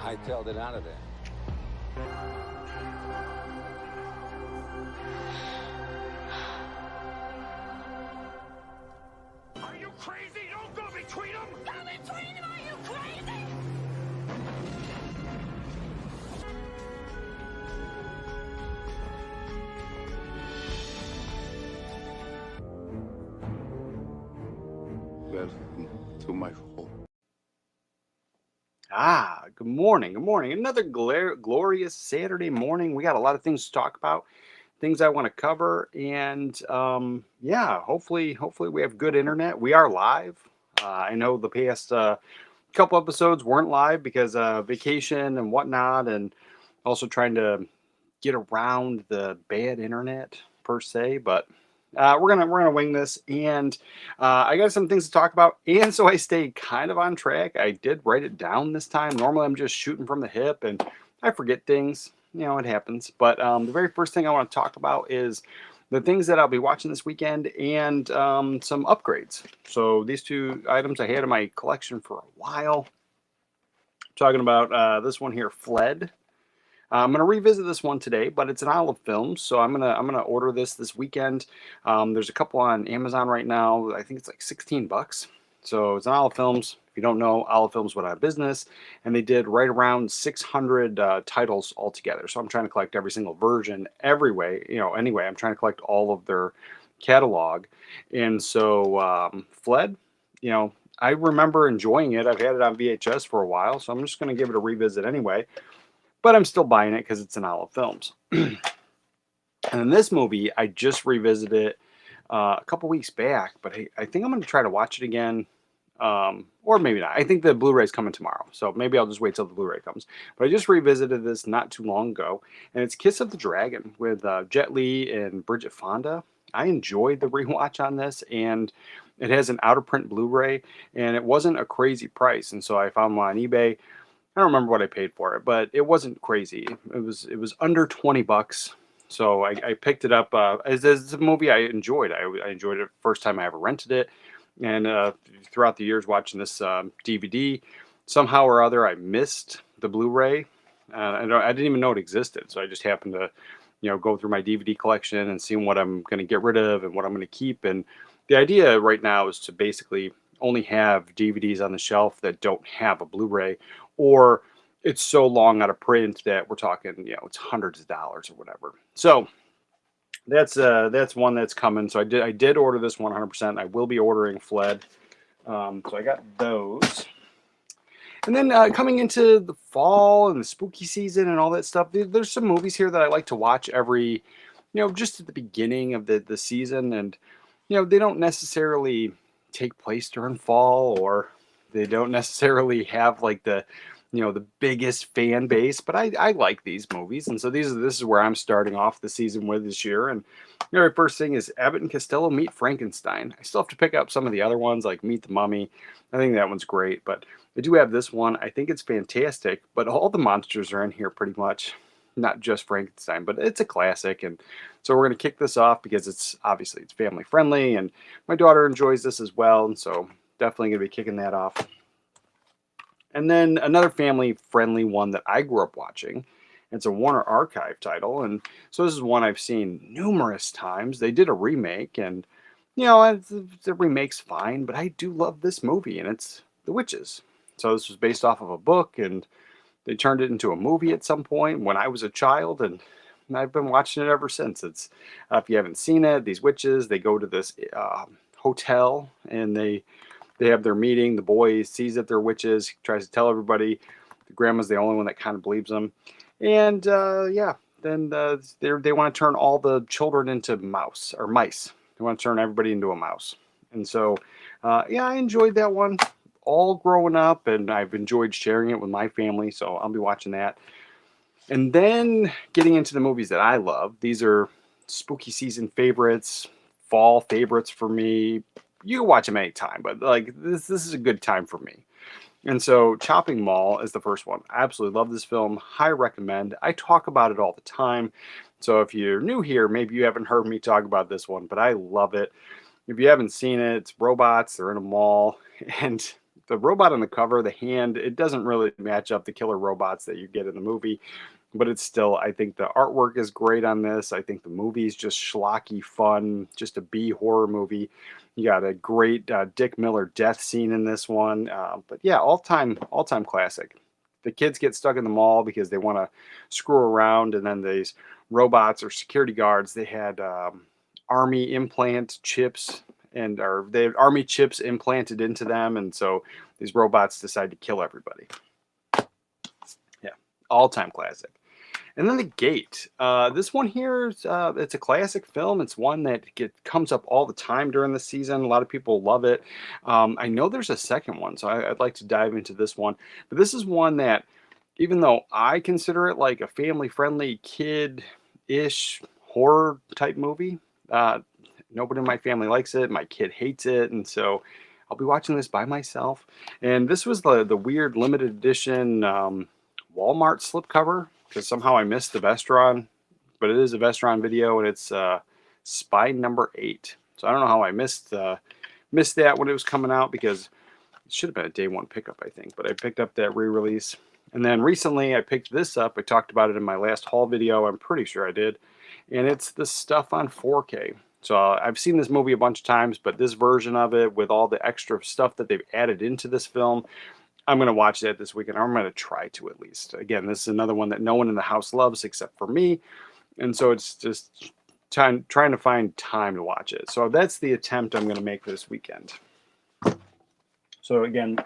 hightailed it out of there. Are you crazy? Don't go between them! Go between them! Are you crazy? Welcome to my home. Good morning. Good morning. Another glorious Saturday morning. We got a lot of things to talk about, things I want to cover, and yeah, hopefully we have good internet. We are live. I know the past couple episodes weren't live because vacation and whatnot, and also trying to get around the bad internet per se, but we're gonna wing this, and I got some things to talk about, and so I stayed kind of on track. I did write it down this time. Normally, I'm just shooting from the hip, and I forget things. You know, it happens. But the very first thing I want to talk about is the things that I'll be watching this weekend, and some upgrades. So these two items I had in my collection for a while. Talking about this one here, Fled. I'm gonna revisit this one today, but it's an Olive Films, so I'm gonna order this weekend. There's a couple on Amazon right now. I think it's like 16 bucks. So it's an Olive Films. If you don't know, Olive Films went out of business, and they did right around 600 titles altogether. So I'm trying to collect every single version, every way. Anyway, I'm trying to collect all of their catalog, and so Fled. I remember enjoying it. I've had it on VHS for a while, so I'm just gonna give it a revisit anyway. But I'm still buying it because it's an Olive Films. And in this movie, I just revisited it a couple weeks back, but I think I'm going to try to watch it again, or maybe not. I think the Blu-ray's coming tomorrow, so maybe I'll just wait till the Blu-ray comes. But I just revisited this not too long ago, and it's Kiss of the Dragon with Jet Li and Bridget Fonda. I enjoyed the rewatch on this, and it has an out-of-print Blu-ray, and it wasn't a crazy price, and so I found one on eBay. I don't remember what I paid for it, but it wasn't crazy. It was under 20 bucks. So I picked it up. It's a movie I enjoyed. I enjoyed it first time I ever rented it. And throughout the years watching this DVD, somehow or other I missed the Blu-ray. I didn't even know it existed. So I just happened to, go through my DVD collection and seeing what I'm going to get rid of and what I'm going to keep. And the idea right now is to basically only have DVDs on the shelf that don't have a Blu-ray, or it's so long out of print that we're talking, it's hundreds of dollars or whatever. So that's one that's coming. So I did order this 100%. I will be ordering Fled. So I got those. And then coming into the fall and the spooky season and all that stuff, there's some movies here that I like to watch every, just at the beginning of the season. And, they don't necessarily take place during fall, or they don't necessarily have like the biggest fan base, but I like these movies, and so this is where I'm starting off the season with this year. And the very first thing is Abbott and Costello Meet Frankenstein. I still have to pick up some of the other ones like Meet the Mummy. I think that one's great, but I do have this one. I think it's fantastic, but all the monsters are in here pretty much, not just Frankenstein, but it's a classic. And so we're going to kick this off because it's family friendly, and my daughter enjoys this as well, and so definitely going to be kicking that off. And then another family-friendly one that I grew up watching. It's a Warner Archive title, and so this is one I've seen numerous times. They did a remake, and the remake's fine, but I do love this movie, and it's The Witches. So this was based off of a book, and they turned it into a movie at some point when I was a child, and I've been watching it ever since. It's if you haven't seen it, these witches, they go to this hotel, and they have their meeting. The boy sees that they're witches. He tries to tell everybody. The grandma's the only one that kind of believes them. And then they want to turn all the children into mice. They want to turn everybody into a mouse. And so, I enjoyed that one all growing up, and I've enjoyed sharing it with my family. So I'll be watching that. And then getting into the movies that I love. These are spooky season favorites, fall favorites for me. You can watch them anytime, but like this is a good time for me. And so Chopping Mall is the first one. I absolutely love this film. High recommend. I talk about it all the time. So if you're new here, maybe you haven't heard me talk about this one, but I love it. If you haven't seen it, it's robots. They're in a mall, and the robot on the cover, the hand, it doesn't really match up the killer robots that you get in the movie, but it's still, I think the artwork is great on this. I think the movie is just schlocky fun, just a B horror movie. You got a great Dick Miller death scene in this one, but yeah, all time classic. The kids get stuck in the mall because they want to screw around, and then these robots or security guards, they had army implant chips, and or they had army chips implanted into them, and so these robots decide to kill everybody. Yeah, all time classic. And then The Gate. This one here, it's a classic film. It's one that comes up all the time during the season. A lot of people love it. I know there's a second one, so I'd like to dive into this one. But this is one that, even though I consider it like a family-friendly, kid-ish horror type movie, nobody in my family likes it. My kid hates it, and so I'll be watching this by myself. And this was the weird limited edition Walmart slipcover, because somehow I missed the Vestron, but it is a Vestron video, and it's Spy Number 8. So I don't know how I missed that when it was coming out, because it should have been a day one pickup, I think. But I picked up that re-release, and then recently I picked this up. I talked about it in my last haul video. I'm pretty sure I did, and it's the stuff on 4K. So I've seen this movie a bunch of times, but this version of it with all the extra stuff that they've added into this film, I'm going to watch that this weekend. I'm going to try to, at least. Again, this is another one that no one in the house loves except for me. And so it's just trying to find time to watch it. So that's the attempt I'm going to make for this weekend. So again,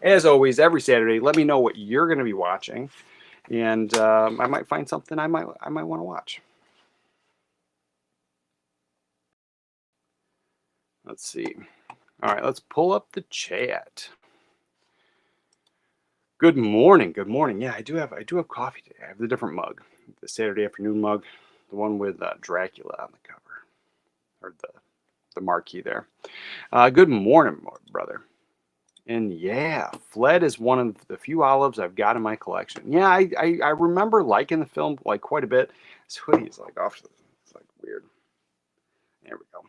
as always, every Saturday, let me know what you're going to be watching. And I might find something I might want to watch. Let's see. All right, let's pull up the chat. Good morning. Good morning. Yeah, I do have coffee today. I have the different mug, the Saturday afternoon mug, the one with Dracula on the cover, or the marquee there. Good morning, brother. And yeah, Fled is one of the few olives I've got in my collection. Yeah, I remember liking the film like quite a bit. This hoodie is like off. It's like weird. There we go.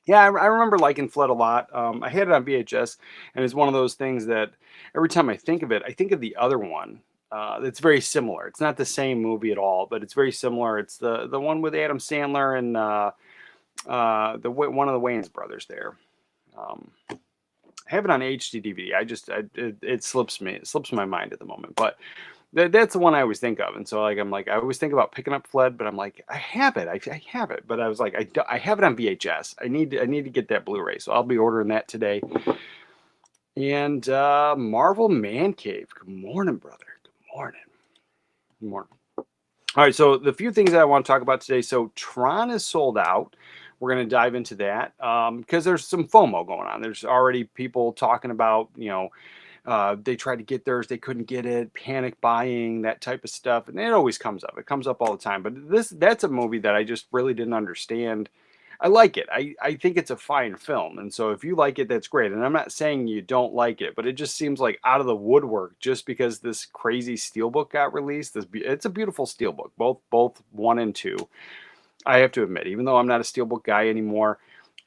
Yeah, I remember liking Flood a lot. I had it on VHS, and it's one of those things that every time I think of it, I think of the other one. It's very similar. It's not the same movie at all, but it's very similar. It's the one with Adam Sandler and one of the Wayans brothers there. I have it on HD DVD. It slips me. It slips my mind at the moment, but that's the one I always think of. And so I always think about picking up Fled, but I'm like, I have it. I have it. But I was like, I have it on VHS. I need to get that Blu-ray. So I'll be ordering that today. And Marvel Man Cave. Good morning, brother. Good morning. Good morning. All right. So the few things that I want to talk about today. So Tron is sold out. We're going to dive into that because there's some FOMO going on. There's already people talking about, they tried to get theirs, they couldn't get it, panic buying, that type of stuff. And it always comes up. It comes up all the time. But that's a movie that I just really didn't understand. I like it. I think it's a fine film. And so if you like it, that's great. And I'm not saying you don't like it, but it just seems like out of the woodwork just because this crazy steelbook got released. It's a beautiful steelbook, both 1 and 2. I have to admit, even though I'm not a steelbook guy anymore,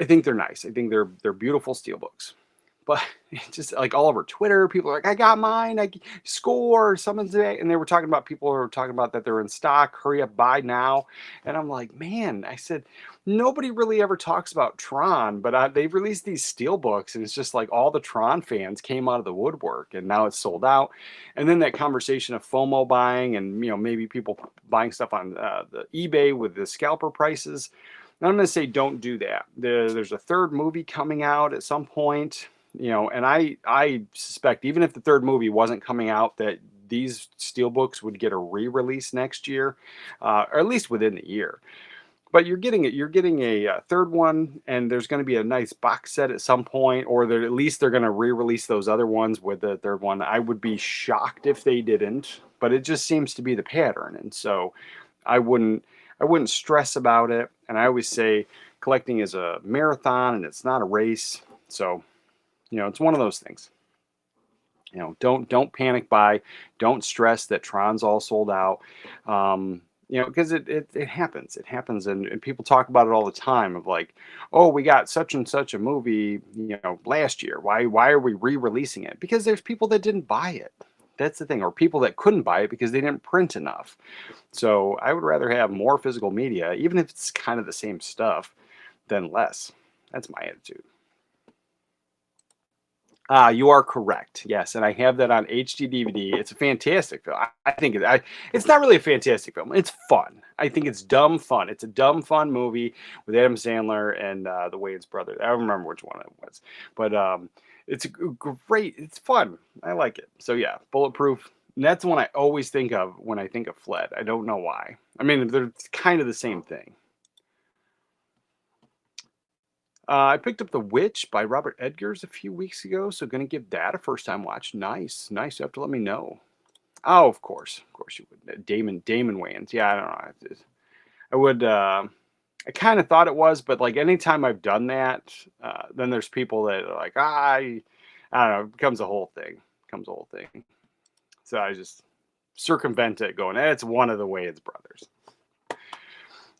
I think they're nice. I think they're beautiful steelbooks. But just like all over Twitter, people are like, I got mine, I score, someone's today. And they were talking about, people were talking about that they're in stock, hurry up, buy now. And I'm like, man, I said, nobody really ever talks about Tron, but they've released these steelbooks, and it's just like all the Tron fans came out of the woodwork, and now it's sold out. And then that conversation of FOMO buying, and maybe people buying stuff on the eBay with the scalper prices. And I'm going to say, don't do that. There's a third movie coming out at some point. And I suspect even if the third movie wasn't coming out, that these steelbooks would get a re-release next year, or at least within the year. But you're getting a third one, and there's going to be a nice box set at some point, or at least they're going to re-release those other ones with the third one. I would be shocked if they didn't, but it just seems to be the pattern, and so I wouldn't stress about it. And I always say collecting is a marathon, and it's not a race. So it's one of those things. Don't panic buy. Don't stress that Tron's all sold out. Because it happens. It happens, and people talk about it all the time of like, oh, we got such and such a movie, last year. Why are we re-releasing it? Because there's people that didn't buy it. That's the thing, or people that couldn't buy it because they didn't print enough. So I would rather have more physical media, even if it's kind of the same stuff, than less. That's my attitude. You are correct. Yes, and I have that on HD DVD. It's a fantastic film. I think it's not really a fantastic film. It's fun. I think it's dumb fun. It's a dumb fun movie with Adam Sandler and the Wayans brothers. I don't remember which one it was, but it's great. It's fun. I like it. So yeah, Bulletproof. And that's the one I always think of when I think of Fled. I don't know why. I mean, they're kind of the same thing. I picked up The Witch by Robert Edgers a few weeks ago, so gonna give that a first time watch. Nice, nice. You have to let me know. Oh, of course you would. Damon Wayans. Yeah, I don't know. I would. I kind of thought it was, but like anytime I've done that, then there's people that are like, I don't know. It becomes a whole thing. Becomes a whole thing. So I just circumvent it, going, it's one of the Wayans brothers.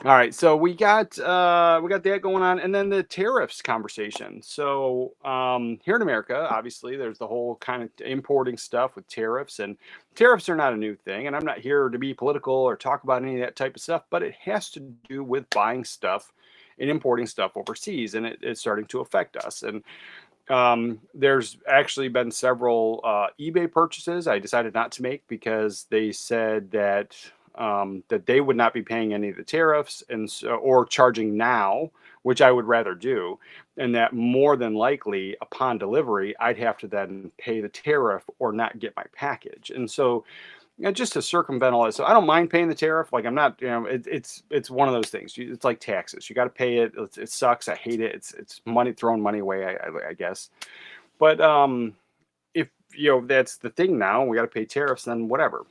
All right, so we got that going on, and then the tariffs conversation. So here in America, obviously, there's the whole kind of importing stuff with tariffs, and tariffs are not a new thing. And I'm not here to be political or talk about any of that type of stuff, but it has to do with buying stuff and importing stuff overseas, and it's starting to affect us. And there's actually been several eBay purchases I decided not to make because they said that they would not be paying any of the tariffs and or charging now, which I would rather do, and that more than likely upon delivery I'd have to then pay the tariff or not get my package. And so just to circumvent all that. So I don't mind paying the tariff. Like I'm not, it's one of those things. It's like taxes. You got to pay it. It sucks. I hate it. It's money, throwing money away, I guess. But if that's the thing now, we got to pay tariffs. Then whatever.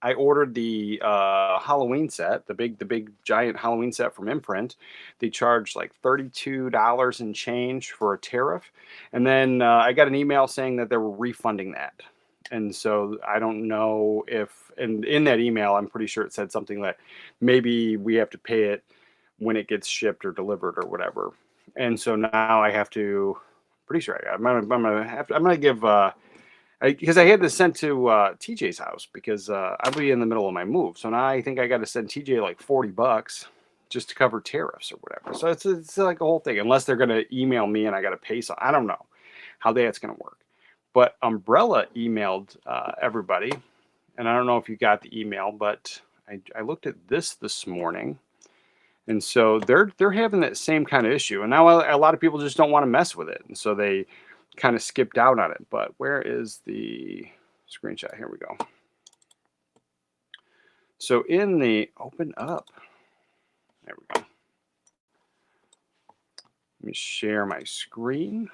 I ordered the Halloween set, the big giant Halloween set from Imprint. They charged like $32 and change for a tariff, and then I got an email saying that they were refunding that. And so I don't know if, and in that email, I'm pretty sure it said something that maybe we have to pay it when it gets shipped or delivered or whatever. And so now I have to, pretty sure I'm gonna give, because I had this sent to TJ's house because I'll be in the middle of my move. So now I think I got to send TJ like $40 just to cover tariffs or whatever. So it's like a whole thing, unless they're going to email me and I got to pay some. I don't know how that's going to work. But Umbrella emailed everybody, and I don't know if you got the email, but I looked at this morning, and so they're having that same kind of issue. And now a lot of people just don't want to mess with it, and so they kind of skipped out on it. But where is the screenshot? Here we go. So in the open up, there we go. Let me share my screen.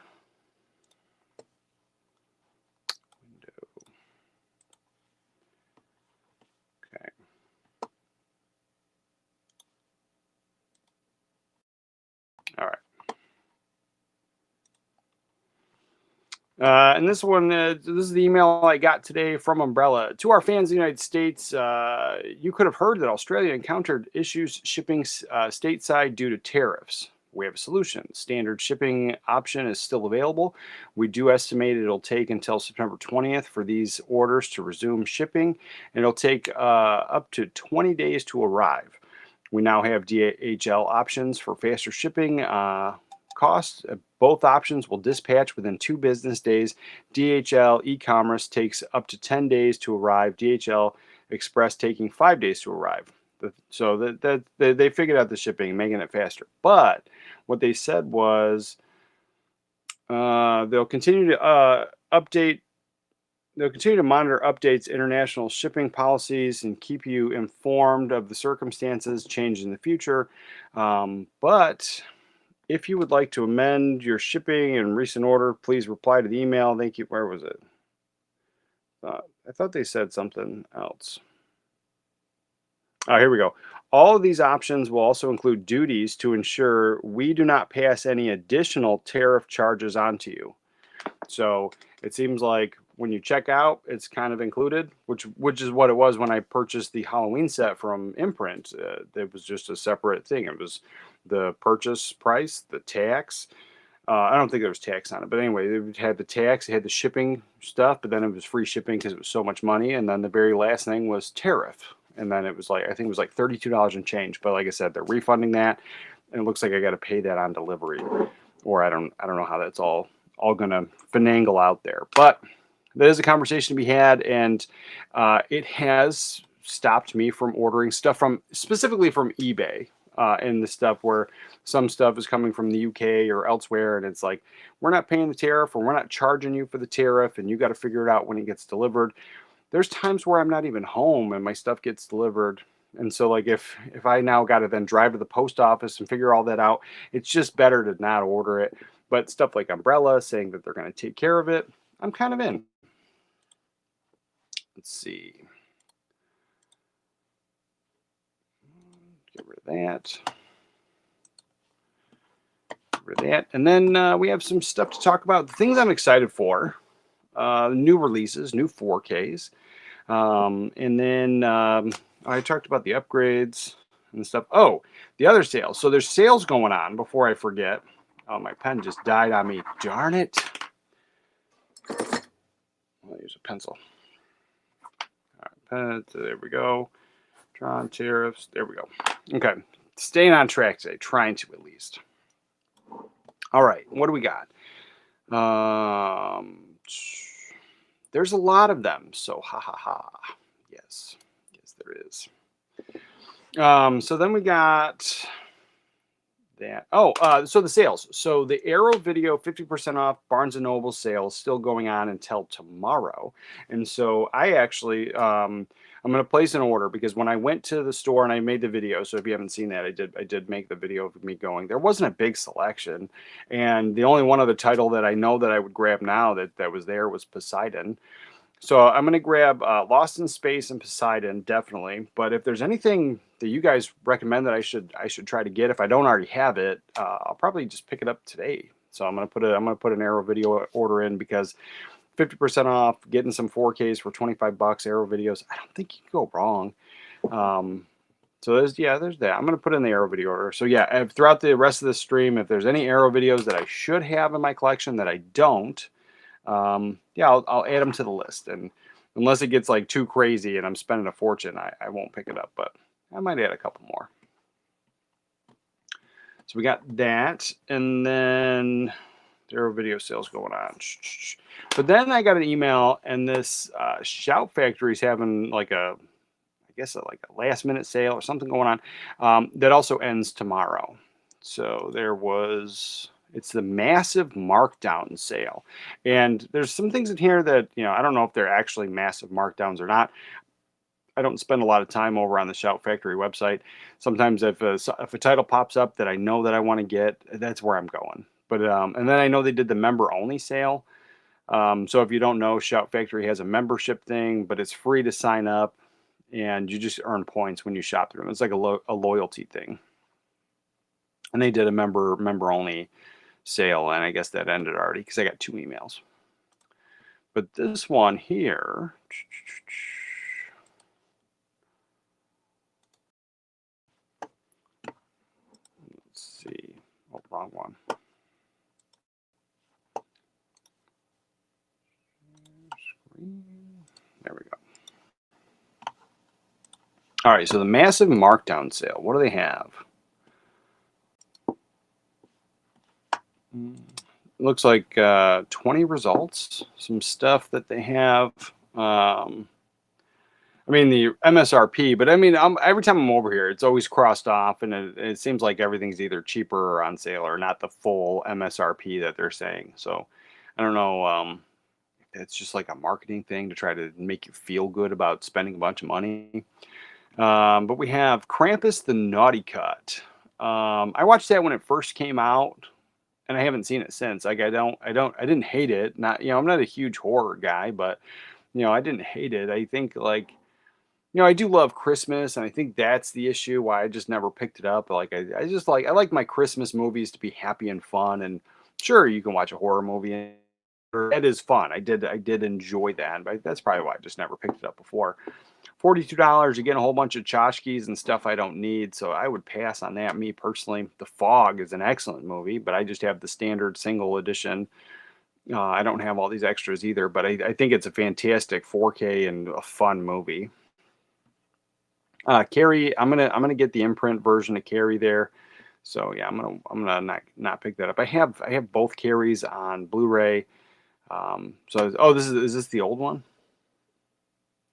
All right. And this one, this is the email I got today from Umbrella. To our fans in the United States, you could have heard that Australia encountered issues shipping stateside due to tariffs. We have a solution. Standard shipping option is still available. We do estimate it'll take until September 20th for these orders to resume shipping, and it'll take up to 20 days to arrive. We now have DHL options for faster shipping costs. Both options will dispatch within 2 business days. DHL e-commerce takes up to 10 days to arrive. DHL Express taking 5 days to arrive. So that they figured out the shipping, making it faster. But what they said was they'll continue to update. They'll continue to monitor updates, international shipping policies, and keep you informed of the circumstances change in the future. But if you would like to amend your shipping and recent order, please reply to the email. Thank you. Where was it? I thought they said something else. Oh, here we go. All of these options will also include duties to ensure we do not pass any additional tariff charges on to you. So it seems like when you check out, it's kind of included, which is what it was when I purchased the Halloween set from Imprint. It was just a separate thing. It was the purchase price, the tax. I don't think there was tax on it, but anyway, it had the tax, it had the shipping stuff, but then it was free shipping because it was so much money. And then the very last thing was tariff, and then it was like, I think it was like $32 and change. But like I said, they're refunding that, and it looks like I got to pay that on delivery, or I don't know how that's all gonna finagle out there. But that is a conversation to be had, and it has stopped me from ordering stuff from specifically from eBay. And the stuff where some stuff is coming from the UK or elsewhere, and it's like, we're not paying the tariff, or we're not charging you for the tariff, and you got to figure it out when it gets delivered. There's times where I'm not even home and my stuff gets delivered. And so like if I now got to then drive to the post office and figure all that out, it's just better to not order it. But stuff like Umbrella saying that they're going to take care of it, I'm kind of in. Let's see. Get rid of that. Get rid of that. And then we have some stuff to talk about. The things I'm excited for. New releases, new 4Ks. And then I talked about the upgrades and stuff. Oh, the other sales. So there's sales going on before I forget. Oh, my pen just died on me. Darn it. I'll use a pencil. All right, there we go. Tron, Tariffs. There we go. Okay. Staying on track today. Trying to, at least. All right. What do we got? There's a lot of them. So, ha, ha, ha. Yes. Yes, there is. So then we got that. Oh, so the sales. So the Arrow Video 50% off Barnes & Noble sales still going on until tomorrow. And so I actually, I'm going to place an order because when I went to the store and I made the video, so if you haven't seen that, I did make the video of me going. There wasn't a big selection. And the only one other title that I know that I would grab now that was there was Poseidon. So I'm going to grab Lost in Space and Poseidon, definitely. But if there's anything that you guys recommend that I should try to get, if I don't already have it, I'll probably just pick it up today. So I'm going to put an Arrow Video order in because 50% off, getting some 4Ks for $25, Arrow Videos. I don't think you can go wrong. So there's that. I'm going to put in the Arrow Video order. So yeah, throughout the rest of the stream, if there's any Arrow videos that I should have in my collection that I don't, I'll add them to the list. And unless it gets like too crazy and I'm spending a fortune, I won't pick it up, but I might add a couple more. So we got that, and then there are video sales going on. But then I got an email, and this Shout Factory is having like a last minute sale or something going on that also ends tomorrow. So it's the massive markdown sale. And there's some things in here that, I don't know if they're actually massive markdowns or not. I don't spend a lot of time over on the Shout Factory website. Sometimes if a title pops up that I know that I want to get, that's where I'm going. But and then I know they did the member only sale. So if you don't know, Shout Factory has a membership thing, but it's free to sign up, and you just earn points when you shop through them. It's like a loyalty thing. And they did a member only sale, and I guess that ended already because I got 2 emails. But this one here, let's see. Oh, wrong one. There we go. All right, so the massive markdown sale. What do they have? Looks like 20 results. Some stuff that they have. I mean, the MSRP, but I mean, every time I'm over here, it's always crossed off, and it seems like everything's either cheaper or on sale or not the full MSRP that they're saying. So I don't know. It's just like a marketing thing to try to make you feel good about spending a bunch of money. But we have Krampus the Naughty Cut. I watched that when it first came out, and I haven't seen it since. Like I didn't hate it. Not, I'm not a huge horror guy, but I didn't hate it. I think like, I do love Christmas, and I think that's the issue why I just never picked it up. Like I like my Christmas movies to be happy and fun, and sure, you can watch a horror movie It is fun. I did enjoy that, but that's probably why I just never picked it up before. $42, you get a whole bunch of tchotchkes and stuff I don't need, so I would pass on that. Me personally, The Fog is an excellent movie, but I just have the standard single edition. I don't have all these extras either, but I think it's a fantastic 4K and a fun movie. Carrie, I'm gonna get the imprint version of Carrie there. So yeah, I'm gonna not pick that up. I have both Carries on Blu-ray. Oh, is this the old one?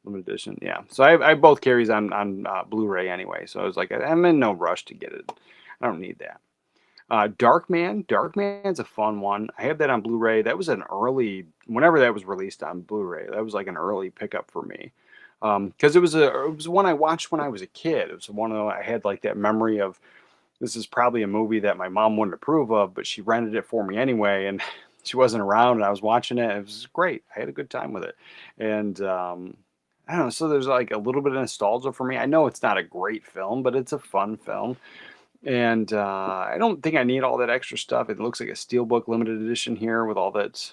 Limited edition, yeah. So I have both Carries on Blu-ray anyway. So I was like, I'm in no rush to get it. I don't need that. Darkman's a fun one. I have that on Blu-ray. That was an early, whenever that was released on Blu-ray, that was like an early pickup for me. Because it was one I watched when I was a kid. It was one of I had like that memory of this is probably a movie that my mom wouldn't approve of, but she rented it for me anyway, and she wasn't around, and I was watching it. It was great. I had a good time with it, and I don't know. So there's like a little bit of nostalgia for me. I know it's not a great film, but it's a fun film. And I don't think I need all that extra stuff. It looks like a steelbook limited edition here with all that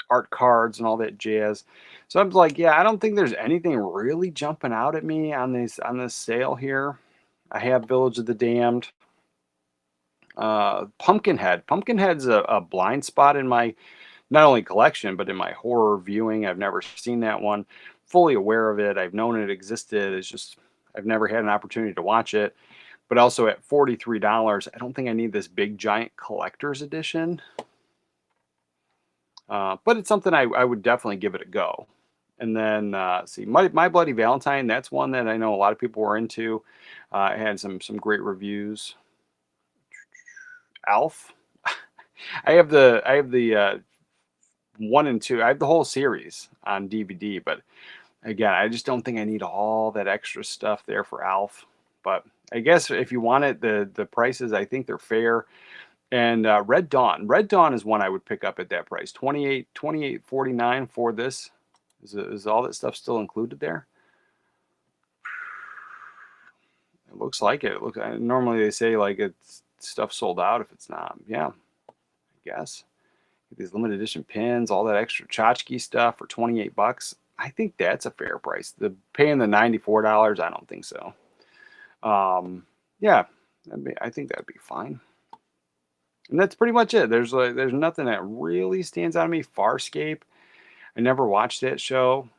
art cards and all that jazz. So I'm like, yeah, I don't think there's anything really jumping out at me on this sale here. I have Village of the Damned. Pumpkinhead. Pumpkinhead's a blind spot in my not only collection but in my horror viewing. I've never seen that one. Fully aware of it. I've known it existed. It's just I've never had an opportunity to watch it. But also at $43, I don't think I need this big giant collector's edition. But it's something I would definitely give it a go. And then see, My Bloody Valentine. That's one that I know a lot of people were into. It had some great reviews. Alf. I have the 1 and 2. I have the whole series on DVD, but again, I just don't think I need all that extra stuff there for Alf. But I guess if you want it, the prices, I think they're fair. And Red Dawn. Red Dawn is one I would pick up at that price. 28.49 for this. Is all that stuff still included there? It looks like it. Normally they say like it's stuff sold out if it's not. Yeah, I guess. These limited edition pins, all that extra tchotchke stuff for $28. I think that's a fair price. Paying the $94, I don't think so. Yeah, I think that'd be fine. And that's pretty much it. There's nothing that really stands out to me. Farscape. I never watched that show.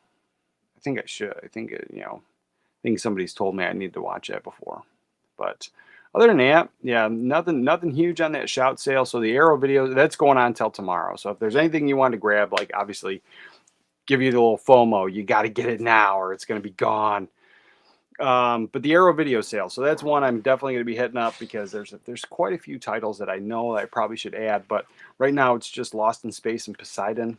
I think I should. I think I think somebody's told me I need to watch that before. But other than that, yeah, nothing huge on that shout sale. So the Arrow video that's going on until tomorrow. So if there's anything you want to grab, like obviously give you the little FOMO, you got to get it now or it's going to be gone. But the Arrow video sale, so that's one I'm definitely going to be hitting up because there's quite a few titles that I know that I probably should add, but right now it's just Lost in Space and Poseidon.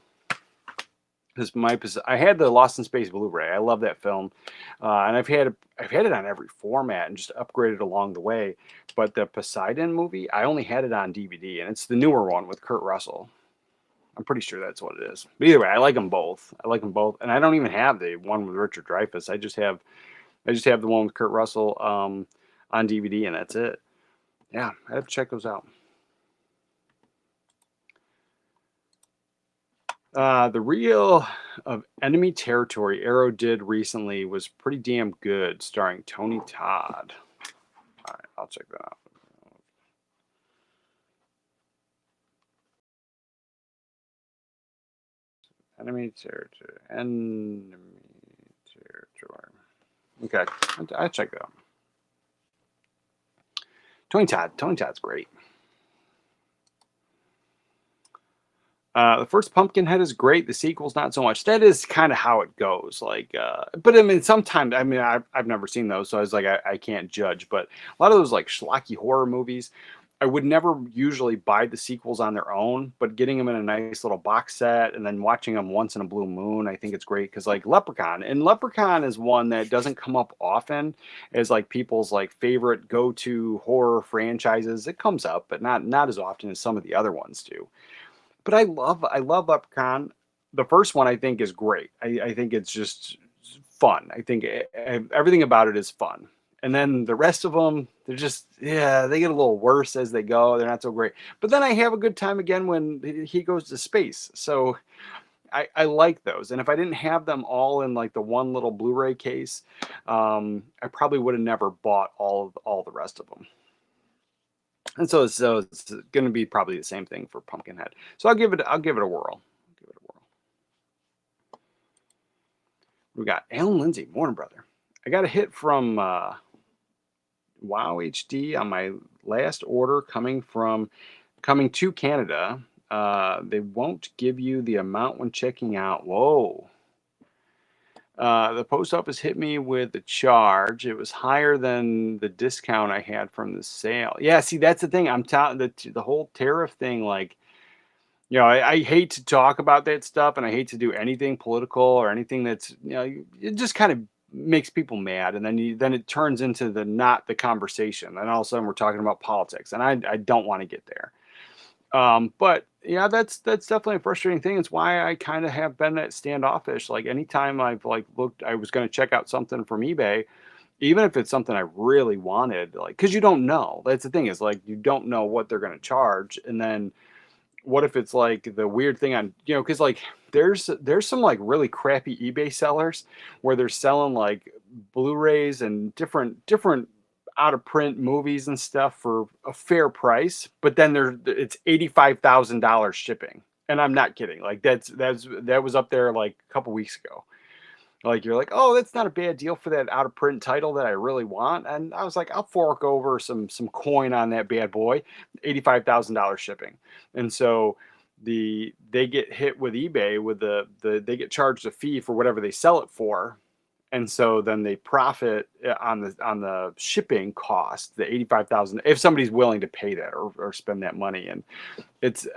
I had the Lost in Space Blu-ray. I love that film, and I've had it on every format and just upgraded along the way. But the Poseidon movie, I only had it on DVD, and it's the newer one with Kurt Russell. I'm pretty sure that's what it is. But either way, I like them both. And I don't even have the one with Richard Dreyfuss. I just have the one with Kurt Russell on DVD, and that's it. Yeah, I have to check those out. The reel of Enemy Territory Arrow did recently was pretty damn good, starring Tony Todd. All right, I'll check that out. Enemy Territory. Okay, I'll check that out. Tony Todd's great. The first Pumpkinhead is great. The sequel's not so much. That is kind of how it goes. But I mean, sometimes I've never seen those, so I was like, I can't judge. But a lot of those like schlocky horror movies, I would never usually buy the sequels on their own. But getting them in a nice little box set and then watching them once in a blue moon, I think it's great because like Leprechaun is one that doesn't come up often as like people's like favorite go-to horror franchises. It comes up, but not as often as some of the other ones do. But I love Leprechaun. The first one I think is great. I think it's just fun. I think everything about it is fun. And then the rest of them, they're just, yeah, they get a little worse as they go. They're not so great. But then I have a good time again when he goes to space. So I like those. And if I didn't have them all in like the one little Blu-ray case, I probably would have never bought all the rest of them. And so it's going to be probably the same thing for Pumpkinhead. So I'll give it a whirl. Give it a whirl. We got Alan Lindsay, morning brother. I got a hit from Wow HD on my last order coming to Canada. They won't give you the amount when checking out. Whoa. The post office hit me with a charge. It was higher than the discount I had from the sale. Yeah, see, that's the thing. I'm telling the whole tariff thing. Like, I hate to talk about that stuff, and I hate to do anything political or anything that's it just kind of makes people mad, and then it turns into not the conversation, and all of a sudden we're talking about politics, and I don't want to get there. But yeah, that's definitely a frustrating thing. It's why I kind of have been that standoffish. Like anytime I've like looked, I was going to check out something from eBay, even if it's something I really wanted, like because you don't know. That's the thing is like you don't know what they're going to charge, and then what if it's like the weird thing on because like there's some like really crappy eBay sellers where they're selling like Blu-rays and different out of print movies and stuff for a fair price, but then it's $85,000 shipping. And I'm not kidding. Like that was up there like a couple weeks ago. Like you're like, oh, that's not a bad deal for that out of print title that I really want. And I was like, I'll fork over some coin on that bad boy, $85,000 shipping. And so they get hit with eBay with they get charged a fee for whatever they sell it for. And so then they profit on the shipping cost, the 85,000, if somebody's willing to pay that or spend that money. And it's,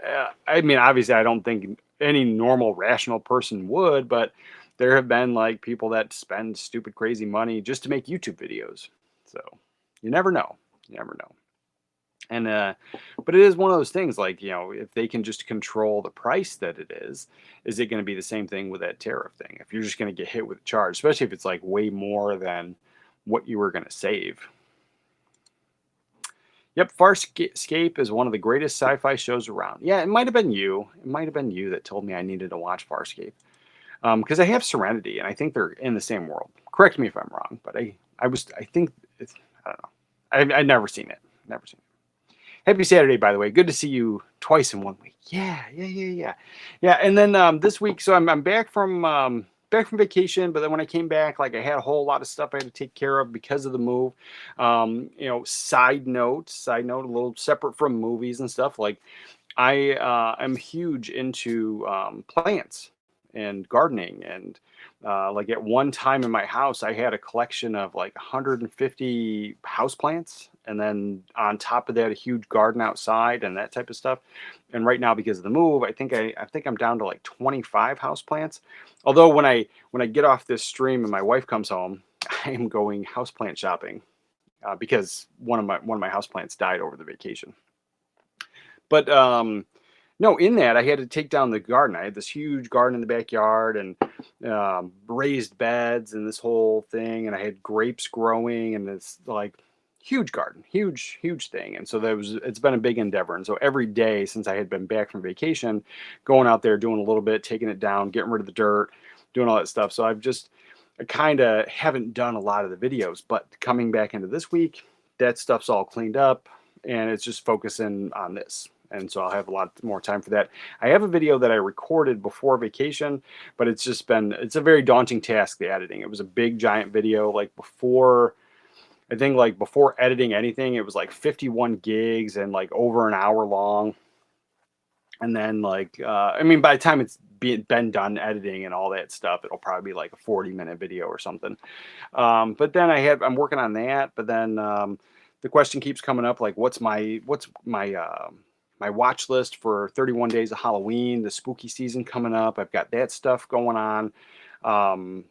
I mean, obviously I don't think any normal rational person would, but there have been like people that spend stupid, crazy money just to make YouTube videos. So you never know. You never know. And, but it is one of those things like, if they can just control the price that it is it going to be the same thing with that tariff thing? If you're just going to get hit with a charge, especially if it's like way more than what you were going to save. Yep, Farscape is one of the greatest sci-fi shows around. Yeah, it might have been you. It might have been you that told me I needed to watch Farscape. Because I have Serenity, and I think they're in the same world. Correct me if I'm wrong, but I think it's, I don't know. I've never seen it. Never seen it. Happy Saturday, by the way. Good to see you twice in 1 week. Yeah. And then this week, so I'm back from vacation, but then when I came back, like I had a whole lot of stuff I had to take care of because of the move. Side note, a little separate from movies and stuff. Like I am huge into plants and gardening, and like at one time in my house I had a collection of like 150 houseplants, and then on top of that a huge garden outside and that type of stuff. And right now, because of the move, I think I'm down to like 25 houseplants. Although when I get off this stream and my wife comes home, I am going houseplant shopping because one of my houseplants died over the vacation. But no, in that I had to take down the garden. I had this huge garden in the backyard and raised beds and this whole thing, and I had grapes growing and this like huge garden, huge thing. And so it's been a big endeavor. And so every day since I had been back from vacation, going out there doing a little bit, taking it down, getting rid of the dirt, doing all that stuff. So I kind of haven't done a lot of the videos, but coming back into this week, that stuff's all cleaned up and it's just focusing on this. And so I'll have a lot more time for that. I have a video that I recorded before vacation, but it's a very daunting task, the editing. It was a big, giant video, like before editing anything, it was like 51 gigs and like over an hour long. And then like, by the time it's been done editing and all that stuff, it'll probably be like a 40-minute video or something. But then I'm working on that. But then the question keeps coming up, like, what's my watch list for 31 days of Halloween, the spooky season coming up. I've got that stuff going on. And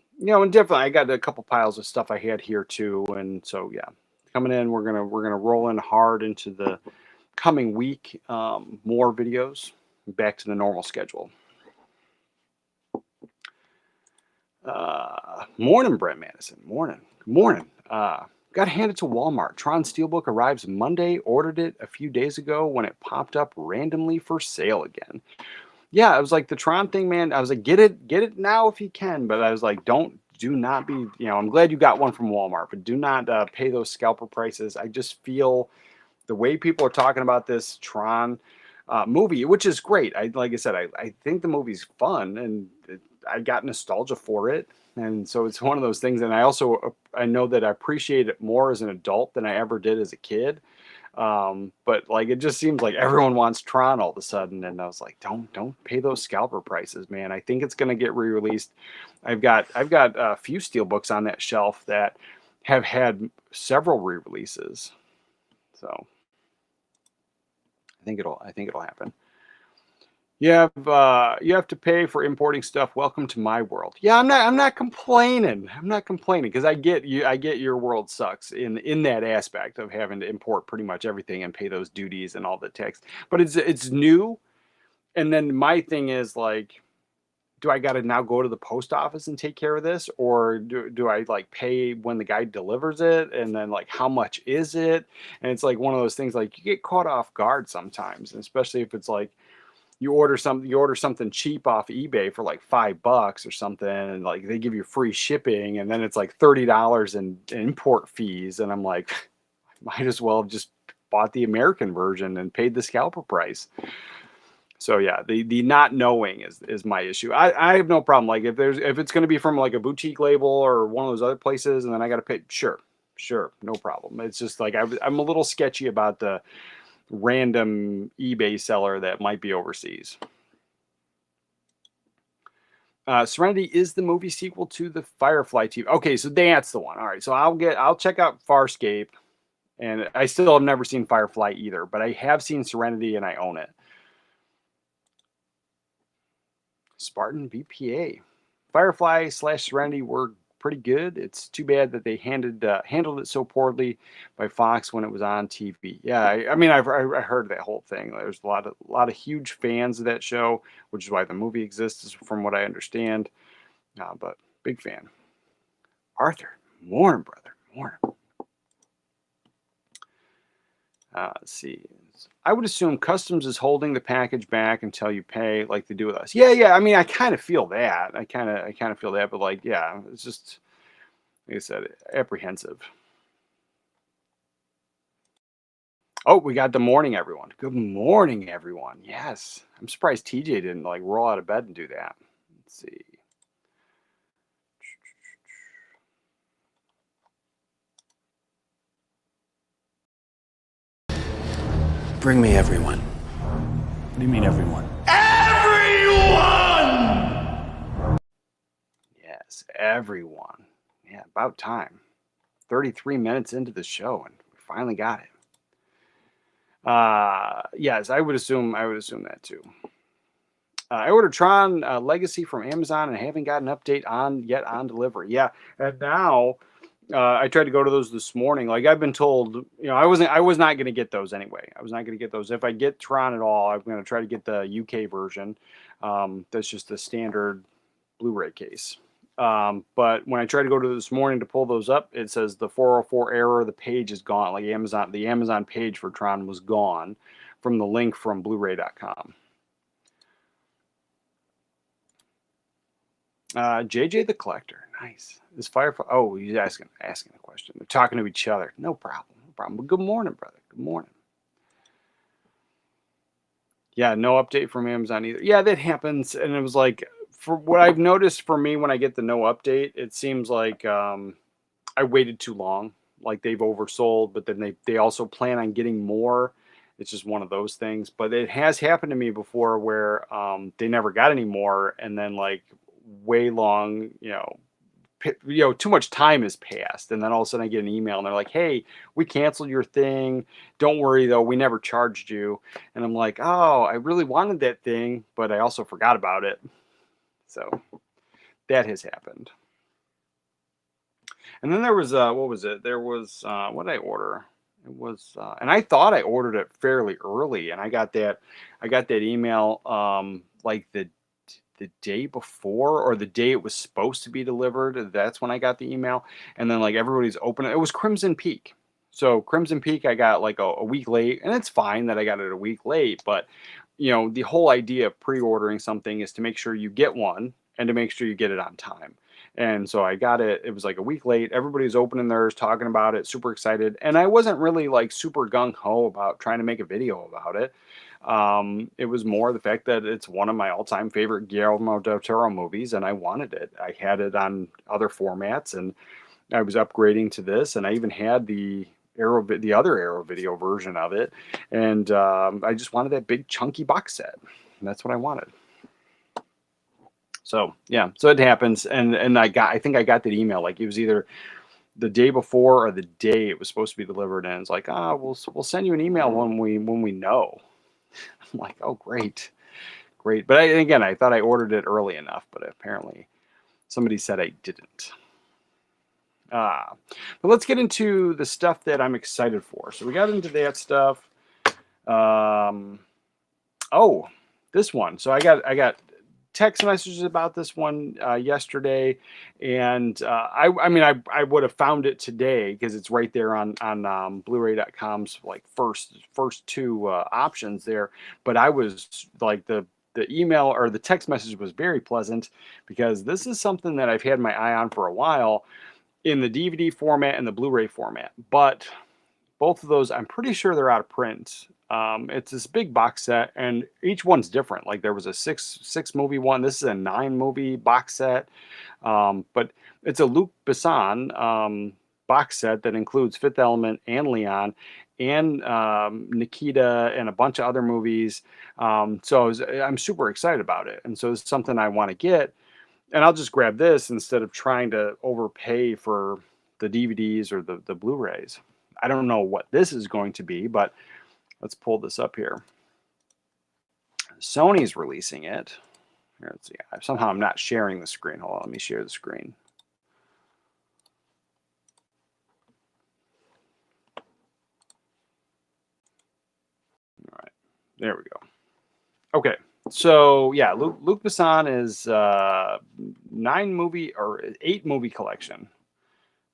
definitely I got a couple piles of stuff I had here too. And so, yeah, coming in, we're going to roll in hard into the coming week. More videos, back to the normal schedule. Morning, Brett Madison. Morning. Good morning. Got Got to hand it to Walmart. Tron Steelbook arrives Monday. Ordered it a few days ago when it popped up randomly for sale again. Yeah, I was like the Tron thing, man. I was like, get it now if you can. But I was like, do not be, I'm glad you got one from Walmart, but do not pay those scalper prices. I just feel the way people are talking about this Tron movie, which is great. Like I said, I think the movie's fun, and I got nostalgia for it, and so it's one of those things. And I know that I appreciate it more as an adult than I ever did as a kid. But like it just seems like everyone wants Tron all of a sudden, and I was like, don't pay those scalper prices, man. I think it's gonna get re-released. I've got a few steelbooks on that shelf that have had several re-releases, so I think it'll happen. You have to pay for importing stuff. Welcome to my world. Yeah, I'm not complaining. I'm not complaining because I get you. I get your world sucks in that aspect of having to import pretty much everything and pay those duties and all the tax. But it's new. And then my thing is like, do I got to now go to the post office and take care of this, or do I like pay when the guy delivers it? And then like, how much is it? And it's like one of those things like you get caught off guard sometimes, and especially if it's like you order something cheap off eBay for like $5 or something, and like they give you free shipping, and then it's like $30 in import fees, and I'm like, might as well have just bought the American version and paid the scalper price. So yeah, the not knowing is my issue. I have no problem. Like if it's going to be from like a boutique label or one of those other places, and then I got to pay, sure, no problem. It's just like I'm a little sketchy about the random eBay seller that might be overseas. Serenity is the movie sequel to the Firefly TV. Okay, so that's the one. All right, so I'll check out Farscape, and I still have never seen Firefly either, but I have seen Serenity and I own it. Spartan VPA. Firefly / Serenity were pretty good. It's too bad that they handled it so poorly by Fox when it was on TV. Yeah, I mean, I heard that whole thing. There's a lot of huge fans of that show, which is why the movie exists, from what I understand. But big fan. Arthur, morning, brother, morning. Let's see. I would assume customs is holding the package back until you pay, like they do with us. Yeah. I mean, I kind of feel that. I kind of feel that, but like, yeah, it's just like I said, apprehensive. Oh, we got the morning, everyone. Good morning, everyone. Yes, I'm surprised TJ didn't like roll out of bed and do that. Let's see. Bring me everyone. What do you mean, everyone? Everyone! Yes, everyone. Yeah, about time. 33 minutes into the show, and we finally got it. Yes, I would assume that too. I ordered Tron Legacy from Amazon and I haven't got an update on delivery. Yeah, and now I tried to go to those this morning. Like I've been told, I was not going to get those anyway. I was not going to get those. If I get Tron at all, I'm going to try to get the UK version. That's just the standard Blu-ray case. But when I tried to go to this morning to pull those up, it says the 404 error. The page is gone. Like the Amazon page for Tron was gone from the link from Blu-ray.com. JJ the Collector. Nice. Is Firefly? Oh, he's asking a question. They're talking to each other. No problem. But good morning, brother. Good morning. Yeah, no update from Amazon either. Yeah, that happens. And it was like, for what I've noticed for me when I get the no update, it seems like I waited too long. Like they've oversold, but then they also plan on getting more. It's just one of those things. But it has happened to me before where they never got any more, and then like way long, too much time has passed, and then all of a sudden I get an email and they're like, "Hey, we canceled your thing. Don't worry though, we never charged you." And I'm like, "Oh, I really wanted that thing, but I also forgot about it." So that has happened. And then there was what was it? There was what did I order? It was and I thought I ordered it fairly early, and I got that email like the the day before or the day it was supposed to be delivered. That's when I got the email, and then like everybody's opening. It was Crimson Peak, so Crimson Peak I got like a week late, and it's fine that I got it a week late. But the whole idea of pre-ordering something is to make sure you get one and to make sure you get it on time. And so I got it. It was like a week late. Everybody's opening theirs, talking about it, super excited. And I wasn't really like super gung ho about trying to make a video about it. It was more the fact that it's one of my all-time favorite Guillermo del Toro movies, and I wanted it. I had it on other formats, and I was upgrading to this, and I even had the other Arrow video version of it, and I just wanted that big chunky box set. And that's what I wanted. So yeah, so it happens, and I think I got that email like it was either the day before or the day it was supposed to be delivered, and it's like, we'll send you an email when we know. I'm like, oh great, but again, I thought I ordered it early enough, but apparently somebody said I didn't. But let's get into the stuff that I'm excited for. So we got into that stuff. Oh, this one. So I got text messages about this one yesterday, and I mean I would have found it today because it's right there on Blu-ray.com's like first two options there. But I was like the email or the text message was very pleasant because this is something that I've had my eye on for a while in the DVD format and the Blu-ray format, but both of those I'm pretty sure they're out of print. It's this big box set, and each one's different. Like there was a six movie one. This is a 9 movie box set, but it's a Luc Besson box set that includes Fifth Element and Leon and Nikita and a bunch of other movies. So I'm super excited about it, and so it's something I want to get. And I'll just grab this instead of trying to overpay for the DVDs or the Blu-rays. I don't know what this is going to be, but let's pull this up here. Sony's releasing it. Here, let's see. Somehow I'm not sharing the screen. Hold on, let me share the screen. All right, there we go. Okay, so yeah, Luc Besson is 9 movie or 8 movie collection.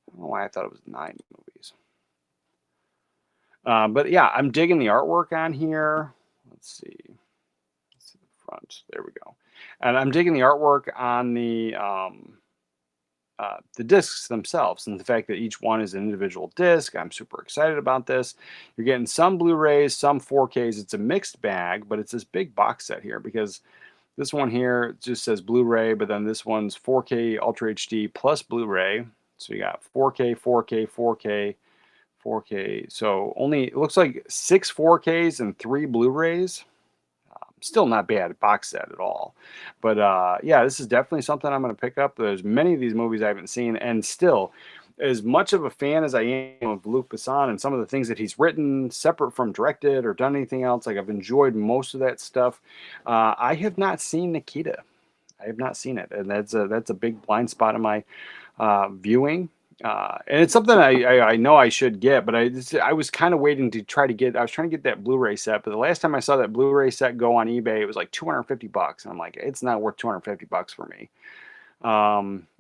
I don't know why I thought it was 9 movies. But yeah, I'm digging the artwork on here. Let's see the front. There we go. And I'm digging the artwork on the discs themselves, and the fact that each one is an individual disc. I'm super excited about this. You're getting some Blu-rays, some 4Ks. It's a mixed bag, but it's this big box set here because this one here just says Blu-ray, but then this one's 4K Ultra HD plus Blu-ray. So you got 4K, 4K, 4K, 4K. So only, it looks like 6 4Ks and 3 Blu-rays. Still not bad box set at all. But yeah, this is definitely something I'm going to pick up. There's many of these movies I haven't seen, and still, as much of a fan as I am of Luc Besson and some of the things that he's written, separate from directed or done anything else, like I've enjoyed most of that stuff. I have not seen Nikita. I have not seen it, and that's a big blind spot in my viewing. And it's something I know I should get, but I was kind of waiting to try to get. I was trying to get that Blu-ray set, but the last time I saw that Blu-ray set go on eBay, it was like $250, and I'm like, it's not worth $250 for me.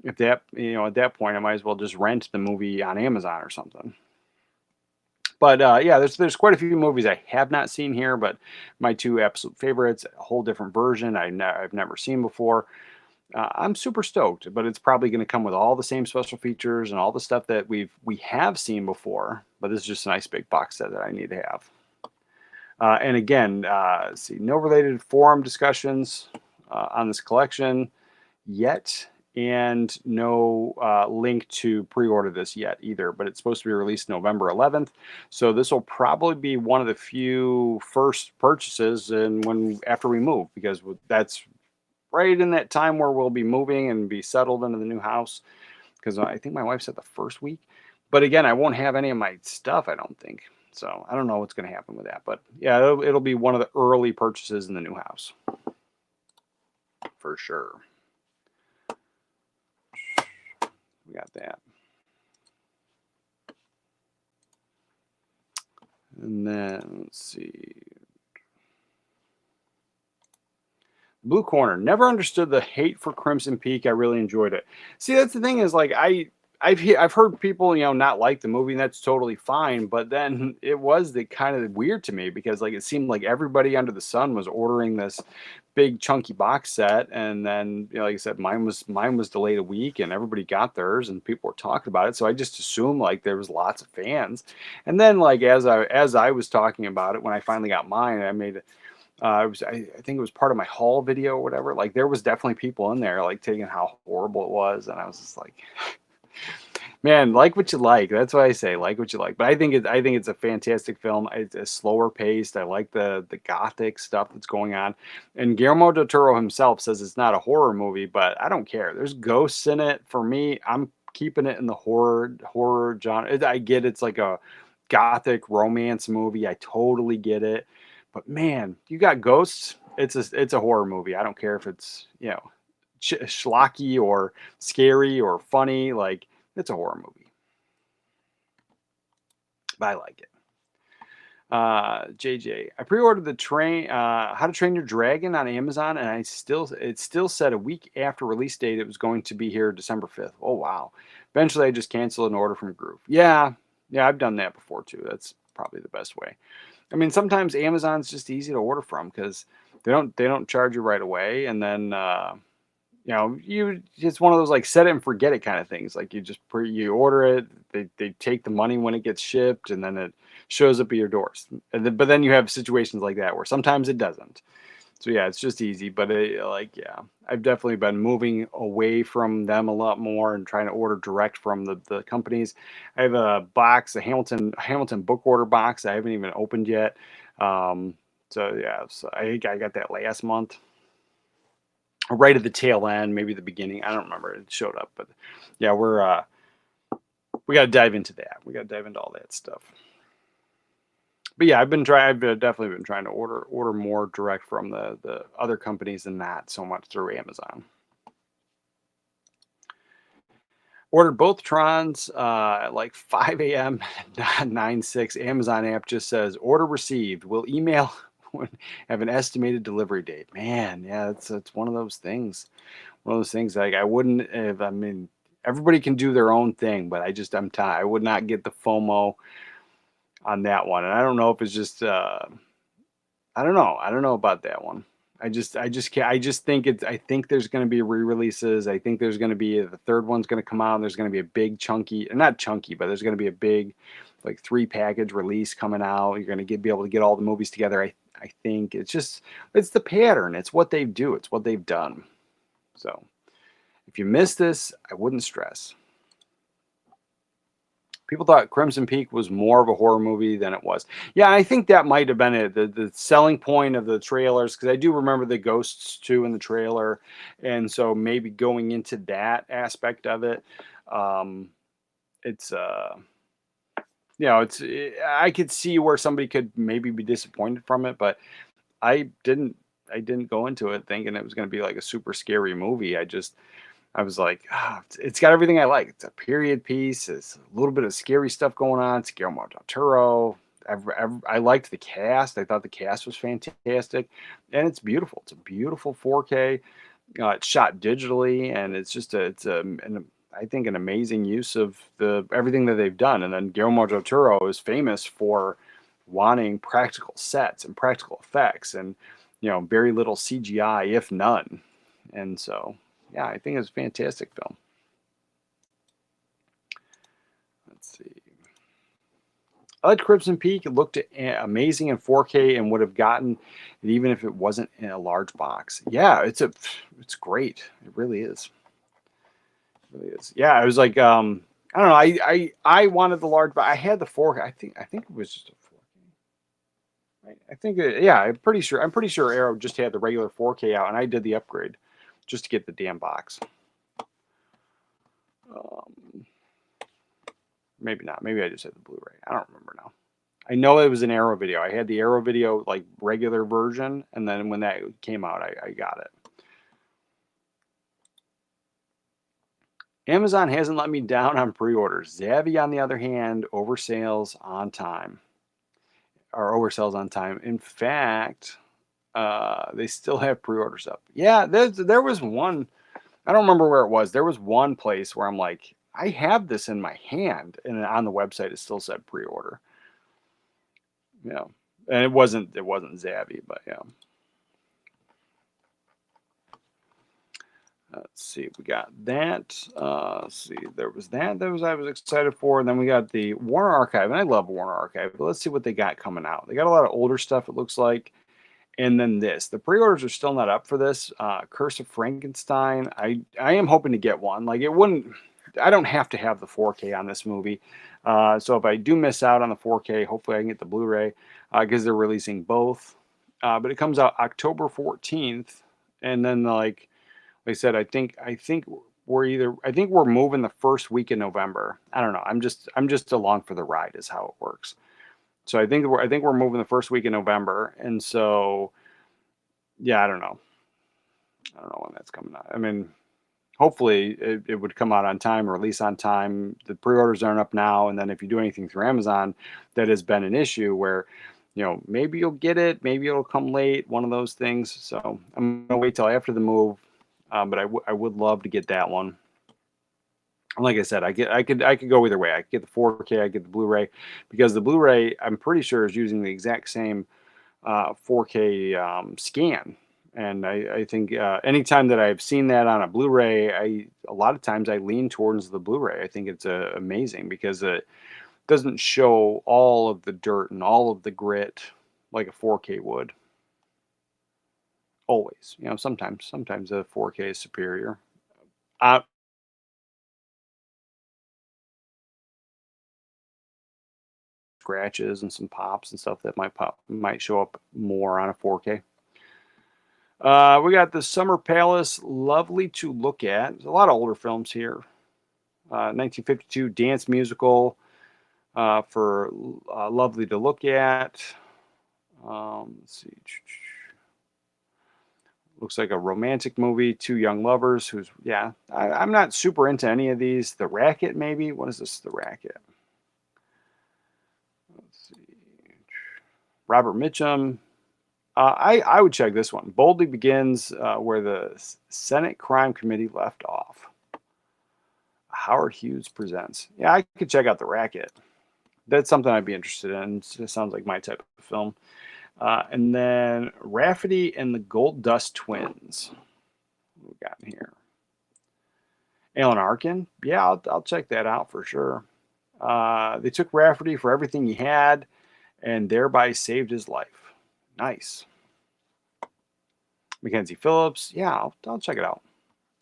If that, at that point, I might as well just rent the movie on Amazon or something. But yeah, there's quite a few movies I have not seen here, but my 2 absolute favorites, a whole different version I've never seen before. I'm super stoked, but it's probably going to come with all the same special features and all the stuff that we have seen before. But this is just a nice big box set that I need to have. And again, let's see, no related forum discussions on this collection yet, and no link to pre-order this yet either. But it's supposed to be released November 11th, so this will probably be one of the few first purchases, and after we move, because that's right in that time where we'll be moving and be settled into the new house, because I think my wife said the first week. But again, I won't have any of my stuff, I don't think. So I don't know what's going to happen with that. But yeah, it'll be one of the early purchases in the new house. For sure. We got that. And then, let's see. Blue Corner. Never understood the hate for Crimson Peak. I really enjoyed it. See, that's the thing is like I've heard people, not like the movie, and that's totally fine. But then it was the kind of weird to me because like it seemed like everybody under the sun was ordering this big chunky box set, and then like I said, mine was delayed a week, and everybody got theirs, and people were talking about it. So I just assumed like there was lots of fans, and then like as I was talking about it when I finally got mine, I made I think it was part of my haul video or whatever. Like there was definitely people in there like taking how horrible it was, and I was just like, man, like what you like. That's why I say like what you like. But I think it's a fantastic film. It's a slower paced. I like the gothic stuff that's going on. And Guillermo del Toro himself says it's not a horror movie, but I don't care. There's ghosts in it. For me, I'm keeping it in the horror genre. I get it's like a gothic romance movie. I totally get it. But man, you got ghosts. It's a horror movie. I don't care if it's schlocky or scary or funny. Like it's a horror movie, but I like it. JJ, I pre-ordered the train, How to Train Your Dragon on Amazon, and it still said a week after release date it was going to be here December 5th. Oh wow! Eventually, I just canceled an order from Groove. Yeah, I've done that before too. That's probably the best way. I mean, sometimes Amazon's just easy to order from because they don't charge you right away, and then it's one of those like set it and forget it kind of things. Like you order it, they take the money when it gets shipped, and then it shows up at your doors. But then you have situations like that where sometimes it doesn't. So yeah, it's just easy. But I've definitely been moving away from them a lot more and trying to order direct from the companies. I have a box, a Hamilton book order box I haven't even opened yet. So yeah, so I think I got that last month, right at the tail end, maybe the beginning. I don't remember. It showed up, but yeah, we got to dive into that. We got to dive into all that stuff. But yeah, I've definitely been trying to order more direct from the other companies and not so much through Amazon. Ordered both Trons at like 5 a.m. 9/6. Amazon app just says order received. We'll email when have an estimated delivery date. Man, yeah, it's one of those things. One of those things like I wouldn't if I mean everybody can do their own thing, but I would not get the FOMO on that one. And I don't know if it's just I don't know. I don't know about that one. I just can't. I think there's going to be re-releases. I think there's going to be the third one's going to come out. And there's going to be a big chunky, not chunky, but there's going to be a big, like 3 package release coming out. You're going to be able to get all the movies together. I think it's the pattern. It's what they do. It's what they've done. So if you miss this, I wouldn't stress. People thought Crimson Peak was more of a horror movie than it was. Yeah, I think that might have been it. The selling point of the trailers, because I do remember the ghosts too in the trailer, and so maybe going into that aspect of it, it's I could see where somebody could maybe be disappointed from it, but I didn't. I didn't go into it thinking it was going to be like a super scary movie. I was like, it's got everything I like. It's a period piece. It's a little bit of scary stuff going on. It's Guillermo del Toro. I liked the cast. I thought the cast was fantastic, and it's beautiful. It's a beautiful 4K. It's shot digitally, and it's just I think an amazing use of the everything that they've done. And then Guillermo del Toro is famous for wanting practical sets and practical effects, and very little CGI, if none. And so yeah, I think it's a fantastic film. Let's see. I liked Crimson Peak. It looked amazing in 4K and would have gotten it even if it wasn't in a large box. Yeah, it's great. It really is. It really is. Yeah, I was like, I don't know. I wanted the large, but I had the 4K. I think it was just a 4K. Right? I think yeah, I'm pretty sure Arrow just had the regular 4K out, and I did the upgrade just to get the damn box. Maybe not. Maybe I just had the Blu-ray. I don't remember now. I know it was an Arrow video. I had the Arrow video like regular version, and then when that came out, I got it. Amazon hasn't let me down on pre-orders. Zavvi, on the other hand, oversells on time. In fact, They still have pre-orders up. Yeah, there was one. I don't remember where it was. There was one place where I'm like, I have this in my hand, and on the website it still said pre-order. Yeah, and it wasn't Zavvi, but yeah. Let's see, we got that. Let's see, there was that. That was I was excited for. And then we got the Warner Archive, and I love Warner Archive. But let's see what they got coming out. They got a lot of older stuff, it looks like. And then this. The pre-orders are still not up for this. Curse of Frankenstein. I am hoping to get one. Like it wouldn't. I don't have to have the 4K on this movie. So if I do miss out on the 4K, hopefully I can get the Blu-ray because they're releasing both. But it comes out October 14th, and then like I said, I think we're moving the first week in November. I don't know. I'm just along for the ride is how it works. So I think we're moving the first week in November, and so yeah, I don't know. I don't know when that's coming out. I mean, hopefully it would come out on time, release on time. The pre-orders aren't up now, and then if you do anything through Amazon, that has been an issue where maybe you'll get it, maybe it'll come late, one of those things. So I'm gonna wait till after the move, but I would love to get that one. And like I said, I could go either way. I could get the 4K, I get the Blu-ray, because the Blu-ray I'm pretty sure is using the exact same 4K scan. And I think anytime that I've seen that on a Blu-ray, a lot of times I lean towards the Blu-ray. I think it's amazing because it doesn't show all of the dirt and all of the grit like a 4K would. Always, sometimes a 4K is superior. Uh, Scratches and some pops and stuff that might show up more on a 4K. We got the Summer Palace, lovely to look at. There's a lot of older films here. 1952 dance musical for lovely to look at. Let's see. Looks like a romantic movie. Two young lovers. I'm not super into any of these. The Racket, maybe. What is this? The Racket. Let's see. Robert Mitchum. I would check this one. Boldly begins where the Senate Crime Committee left off. Howard Hughes presents. Yeah, I could check out The Racket. That's something I'd be interested in. It sounds like my type of film. And then Rafferty and the Gold Dust Twins. What we got in here? Alan Arkin. Yeah, I'll check that out for sure. They took Rafferty for everything he had and thereby saved his life. Nice. Mackenzie Phillips. Yeah, I'll check it out.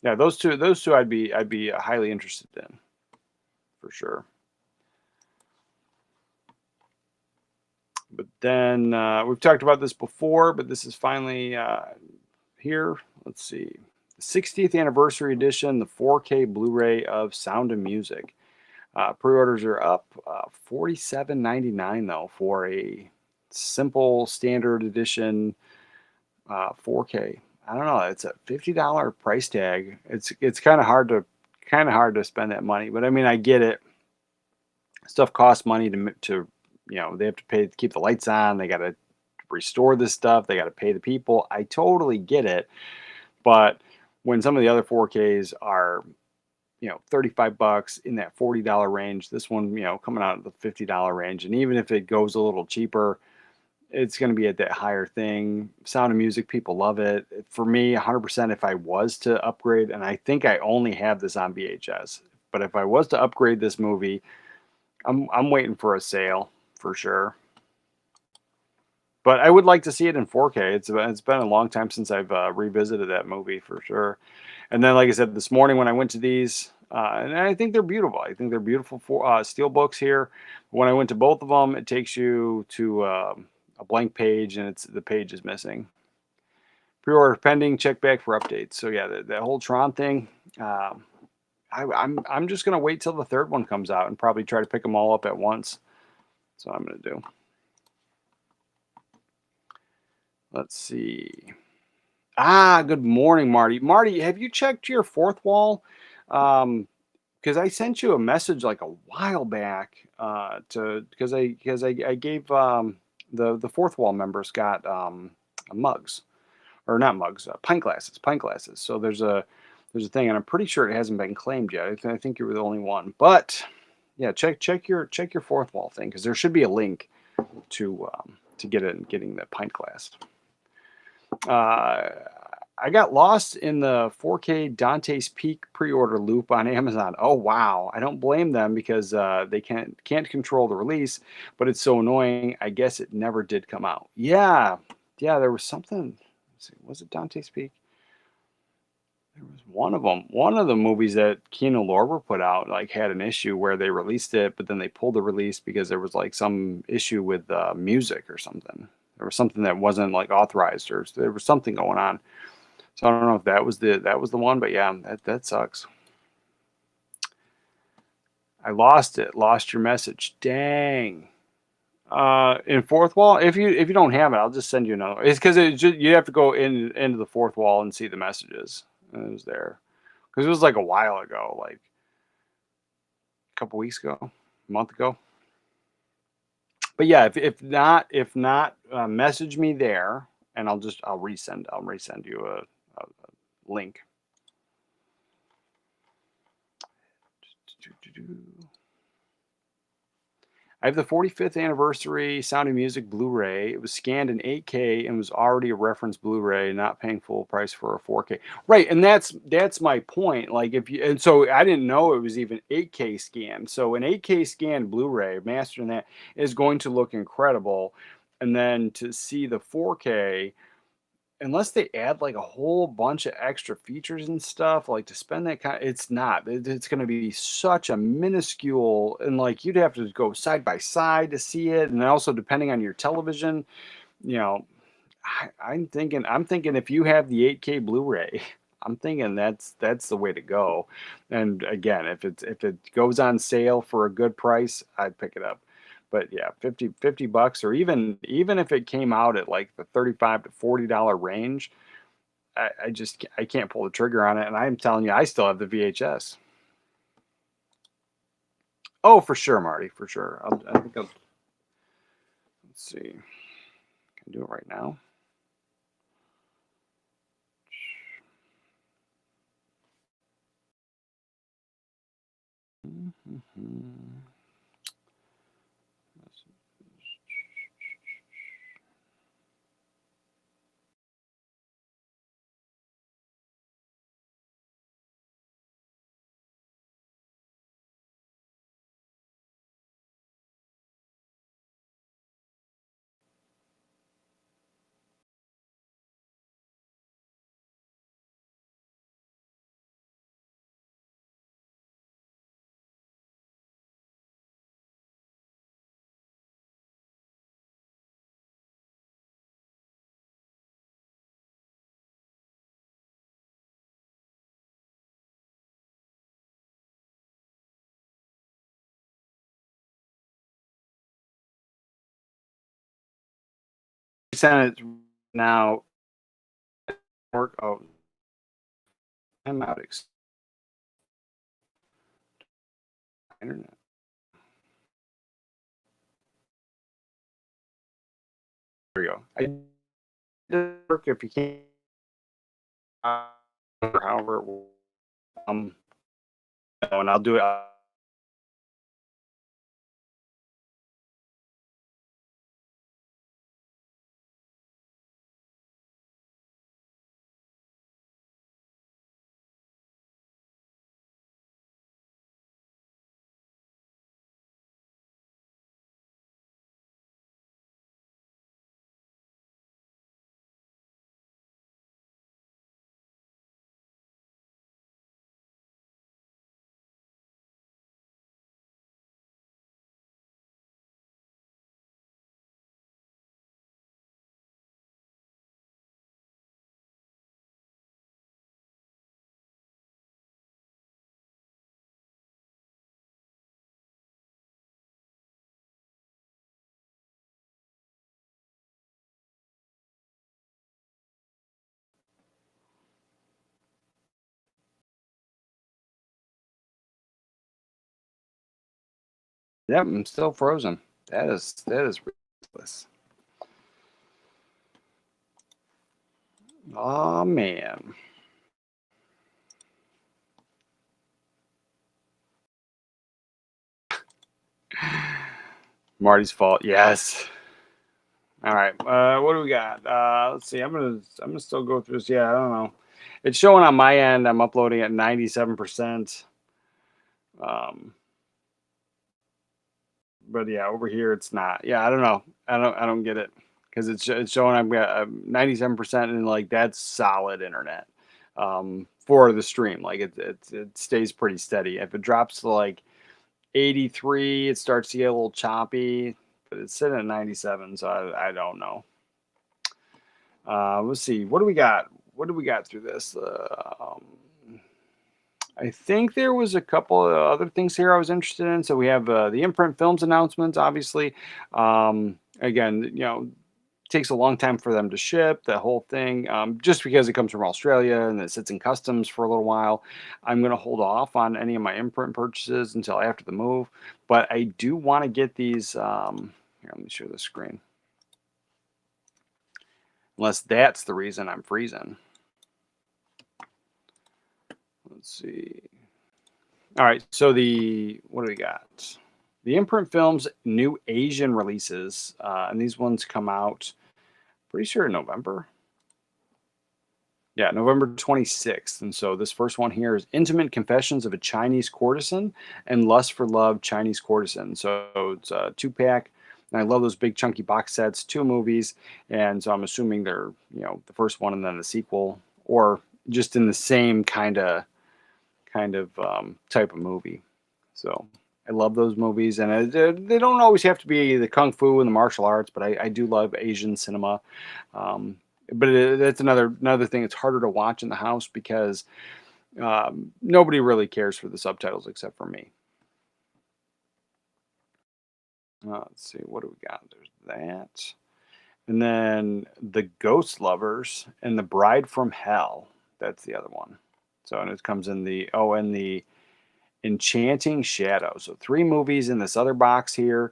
Yeah, those two I'd be highly interested in for sure. But then we've talked about this before, but this is finally here. Let's see. The 60th anniversary edition, the 4K Blu-ray of Sound of Music. Pre-orders are up. $47.99 though for a simple standard edition 4K. I don't know. It's a $50 price tag. It's kind of hard to spend that money. But I mean, I get it. Stuff costs money to they have to pay to keep the lights on. They got to restore this stuff. They got to pay the people. I totally get it. But when some of the other 4Ks are $35 in that $40 range, this one coming out of the $50 range, and even if it goes a little cheaper, it's going to be at that higher thing. Sound of Music, people love it. For me, 100%, if I was to upgrade, and I think I only have this on VHS, but if I was to upgrade this movie, I'm waiting for a sale for sure. But I would like to see it in 4K. It's been a long time since I've revisited that movie for sure. And then, like I said, this morning when I went to these, and I think they're beautiful. I think they're beautiful for steel books here. When I went to both of them, it takes you to a blank page, and the page is missing. Pre-order pending. Check back for updates. So yeah, that whole Tron thing. I'm just gonna wait till the third one comes out and probably try to pick them all up at once. That's what I'm gonna do. Let's see. Good morning, Marty. Marty, have you checked your fourth wall? Because I sent you a message like a while back because I gave the fourth wall members got mugs, or not mugs, pint glasses, pint glasses. So there's a thing, and I'm pretty sure it hasn't been claimed yet. I think you were the only one, but yeah, check your fourth wall thing, because there should be a link to getting the pint glass. I got lost in the 4K Dante's Peak pre-order loop on Amazon. Oh wow, I don't blame them, because they can't control the release, but it's so annoying. I guess it never did come out. Yeah, there was something. Let's see, was it Dante's Peak? There was one of the movies that Keanu Lorber put out, like, had an issue where they released it, but then they pulled the release because there was like some issue with music or something. There was something that wasn't like authorized, or there was something going on. So I don't know if that was the one, but yeah, that sucks. I lost it. Lost your message. Dang. In fourth wall, if you don't have it, I'll just send you another. It's because you have to go into the fourth wall and see the messages. And it was there because it was like a while ago, like a couple weeks ago, a month ago. But yeah, if not, message me there, and I'll resend you a link. I have the 45th anniversary Sound of Music Blu-ray. It was scanned in 8K and was already a reference Blu-ray, not paying full price for a 4K. Right, and that's my point. Like, and so I didn't know it was even 8K scanned. So an 8K scanned Blu-ray, master in that, is going to look incredible. And then to see the 4K, unless they add like a whole bunch of extra features and stuff, like, to spend that kind, it's going to be such a minuscule, and like you'd have to go side by side to see it, and also depending on your television, you know, I'm thinking if you have the 8K Blu-ray, I'm thinking that's the way to go. And again, if it goes on sale for a good price, I'd pick it up. But yeah, 50 bucks, or even if it came out at like the 35 to $40 range, I can't pull the trigger on it. And I'm telling you, I still have the VHS. Oh, for sure, Marty, for sure. I think let's see. Can I do it right now? Mhm. Send it now. Work. Oh, I'm out. Internet. There we go. I did work if you can't. However, it will, and I'll do it. Yep, I'm still frozen. That is ridiculous. Oh man. Marty's fault. Yes. All right. What do we got? Let's see. I'm gonna still go through this. Yeah, I don't know. It's showing on my end. I'm uploading at 97%. Um, but yeah, over here it's not. Yeah, I don't know. I don't get it because it's showing I've got 97% and like that's solid internet for the stream. Like it stays pretty steady. If it drops to like 83, it starts to get a little choppy, but it's sitting at 97, so I don't know. Let's see. What do we got? What do we got through this? I think there was a couple of other things here I was interested in. So we have the imprint films announcements, obviously. Again, takes a long time for them to ship the whole thing, just because it comes from Australia and it sits in customs for a little while. I'm going to hold off on any of my imprint purchases until after the move, but I do want to get these. Here, let me share the screen. Unless that's the reason I'm freezing. Let's see. All right, so what do we got? The imprint films new Asian releases, and these ones come out pretty sure in November. Yeah, November 26th. And so this first one here is Intimate Confessions of a Chinese Courtesan and Lust for Love Chinese Courtesan. So it's a 2-pack. And I love those big chunky box sets, 2 movies. And so I'm assuming they're, the first one and then the sequel, or just in the same kind of type of movie. So I love those movies, and they don't always have to be the kung fu and the martial arts, but I do love Asian cinema. Um, but that's another thing. It's harder to watch in the house because nobody really cares for the subtitles except for me. Let's see, what do we got? There's that, and then the Ghost Lovers and the Bride from Hell. That's the other one. So and it comes in the Enchanting Shadow. So 3 movies in this other box here.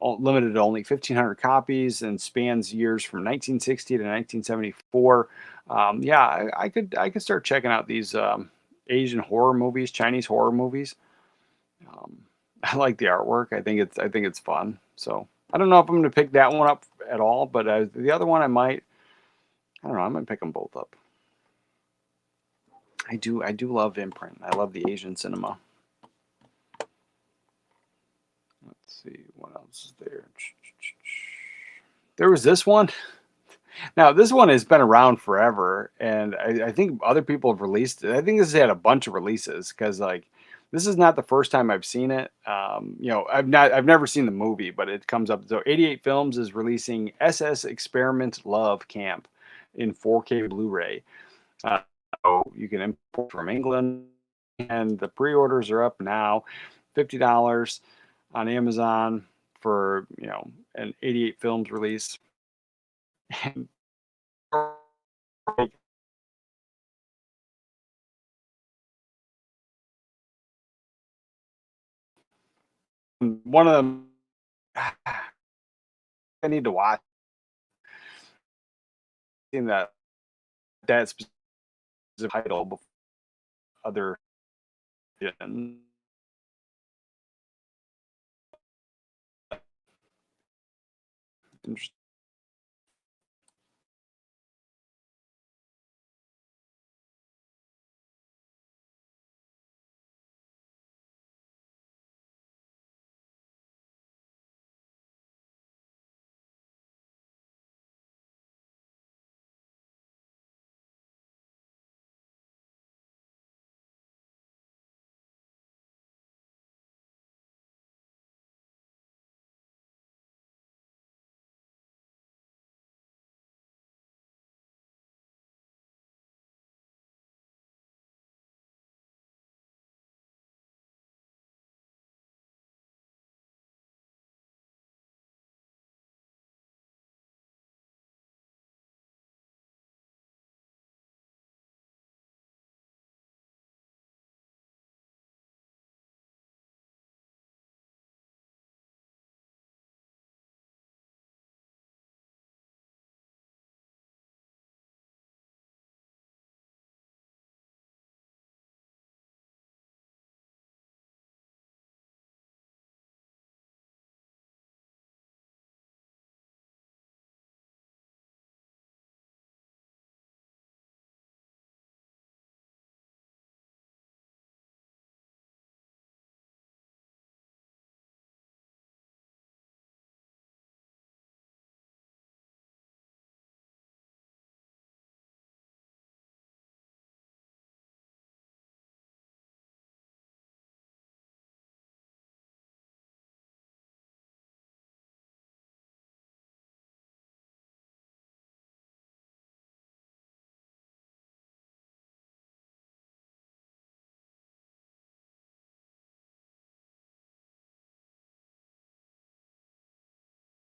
Limited to only 1,500 copies and spans years from 1960 to 1974. Yeah, I could start checking out these Asian horror movies, Chinese horror movies. Um, I like the artwork. I think it's fun. So I don't know if I'm going to pick that one up at all, but the other one I might. I don't know. I'm going to pick them both up. I do love imprint. I love the Asian cinema. Let's see what else is there. There was this one. Now this one has been around forever, and I think other people have released it. I think this has had a bunch of releases because like this is not the first time I've seen it. I've never seen the movie, but it comes up. So 88 Films is releasing SS Experiment Love Camp in 4K Blu-ray. So you can import from England, and the pre-orders are up now, $50 on Amazon for an 88 Films release. And one of them I need to watch. In that specific title before other. Interesting.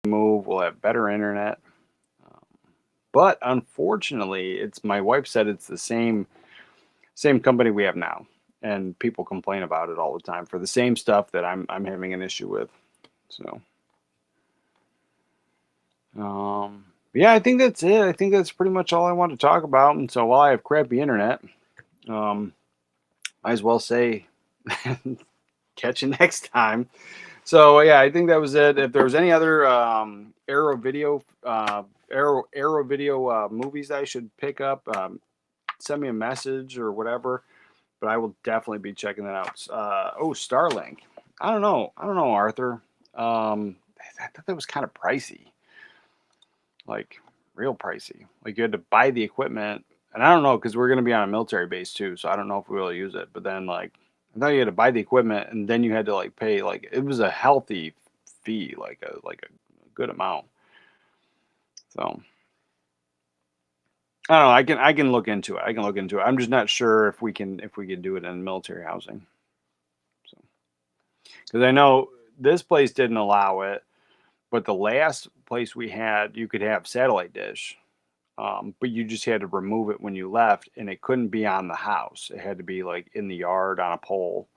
move, we'll have better internet. But unfortunately, it's my wife said it's the same company we have now, and people complain about it all the time for the same stuff that I'm having an issue with. So, yeah, I think that's it. I think that's pretty much all I want to talk about. And so while I have crappy internet, might as well say catch you next time. So yeah, I think that was it. If there was any other Arrow video movies that I should pick up, send me a message or whatever. But I will definitely be checking that out. Starlink. I don't know, Arthur. I thought that was kind of pricey, like real pricey. Like you had to buy the equipment, and I don't know because we're going to be on a military base too, so I don't know if we will use it. But then like I thought you had to buy the equipment, and then you had to like pay like it was a healthy fee, like a good amount. So I don't know. I can look into it. I'm just not sure if we can do it in military housing. So because I know this place didn't allow it, but the last place we had, you could have satellite dish, but you just had to remove it when you left, and it couldn't be on the house. It had to be like in the yard on a pole,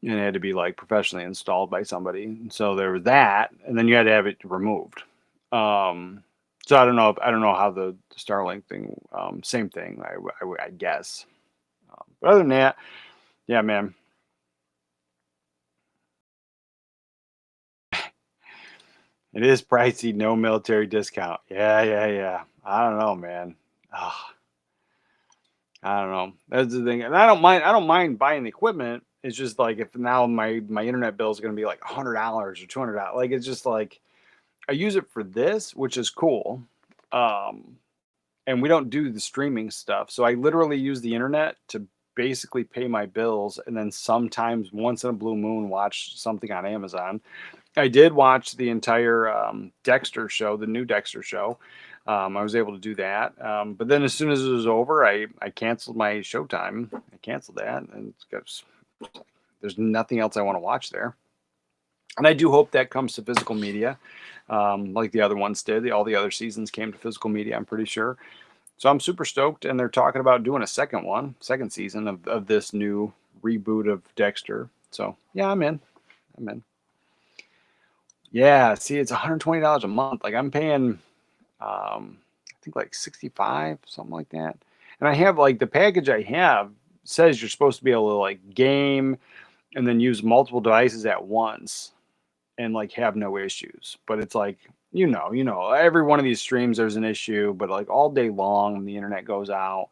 and it had to be like professionally installed by somebody. And so there was that, and then you had to have it removed. So I don't know how the Starlink thing, same thing, I guess. But other than that, yeah, man. It is pricey, no military discount. Yeah. I don't know, man. Ugh, I don't know. That's the thing. And I don't mind buying the equipment. It's just like if now my internet bill is going to be like $100 or $200. Like it's just like I use it for this, which is cool. Um, and we don't do the streaming stuff. So I literally use the internet to basically pay my bills and then sometimes once in a blue moon watch something on Amazon. I did watch the entire Dexter show, the new Dexter show. I was able to do that. But then as soon as it was over, I canceled my Showtime. I canceled that. And there's nothing else I want to watch there. And I do hope that comes to physical media, like the other ones did. All the other seasons came to physical media, I'm pretty sure. So I'm super stoked. And they're talking about doing a second season of this new reboot of Dexter. So yeah, I'm in. Yeah, see, it's $120 a month. Like I'm paying, I think like 65, something like that. And I have like the package I have says you're supposed to be able to like game and then use multiple devices at once and like have no issues. But it's like, every one of these streams there's an issue, but like all day long when the internet goes out,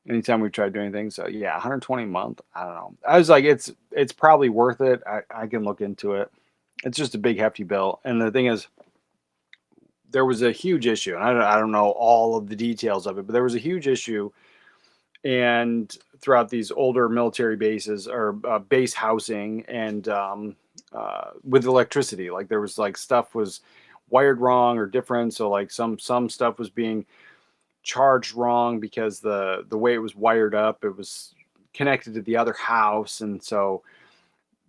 anytime we try doing things. So yeah, 120 a month. I don't know. I was like, it's probably worth it. I can look into it. It's just a big hefty bill. And the thing is, there was a huge issue, and I don't know all of the details of it, but there was a huge issue. And throughout these older military bases or base housing and with electricity, like there was like stuff was wired wrong or different. So like some stuff was being charged wrong because the way it was wired up, it was connected to the other house. And so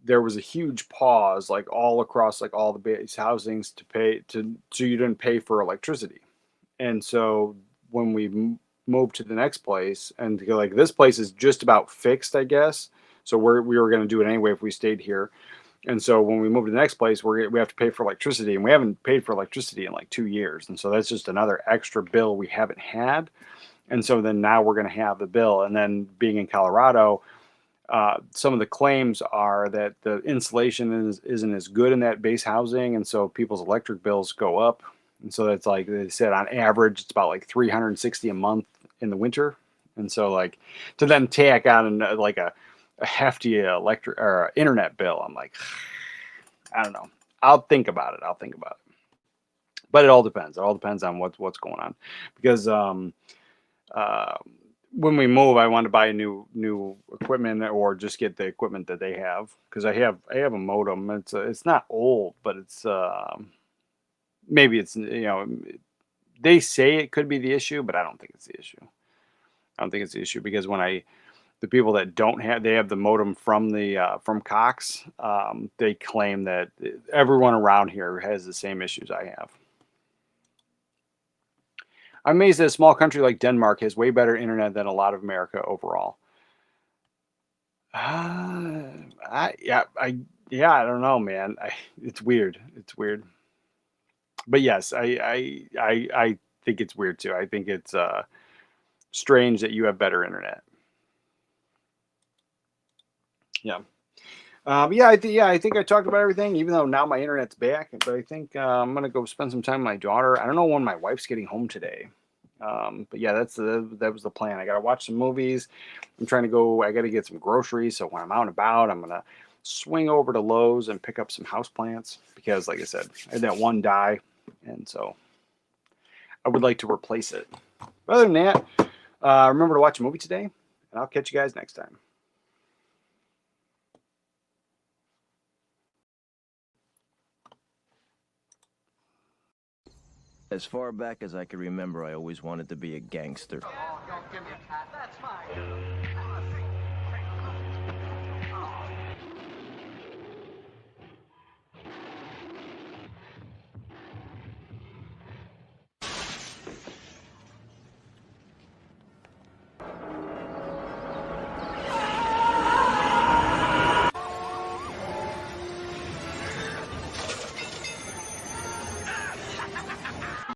there was a huge pause like all across like all the base housings so you didn't pay for electricity. And so when we moved to the next place and like this place is just about fixed, I guess. So we were going to do it anyway if we stayed here. And so when we move to the next place, we have to pay for electricity, and we haven't paid for electricity in like 2 years. And so that's just another extra bill we haven't had. And so then now we're going to have the bill. And then being in Colorado, some of the claims are that the insulation isn't as good in that base housing, and so people's electric bills go up. And so that's like they said on average it's about like $360 a month in the winter. And so like to then tack on like a hefty electric or internet bill, I'm like, I don't know. I'll think about it. But it all depends. It all depends on what's going on, because uh, when we move, I want to buy new equipment or just get the equipment that they have, because I have a modem. It's not old, but it's maybe it's they say it could be the issue, but I don't think it's the issue. Because when I the people that don't have, they have the modem from the from Cox. They claim that everyone around here has the same issues I have. I'm amazed that a small country like Denmark has way better internet than a lot of America overall. Yeah, I don't know, man. It's weird. It's weird. But yes, I think it's weird too. I think it's strange that you have better internet. Yeah. I think I talked about everything, even though now my internet's back. But I think I'm gonna go spend some time with my daughter. I don't know when my wife's getting home today. But yeah, that was the plan. I gotta watch some movies. I'm trying to go. I gotta get some groceries. So when I'm out and about, I'm gonna swing over to Lowe's and pick up some houseplants because, like I said, I had that one die, and so I would like to replace it. But other than that, remember to watch a movie today, and I'll catch you guys next time. As far back as I can remember, I always wanted to be a gangster. Oh, don't give me a cat. That's mine.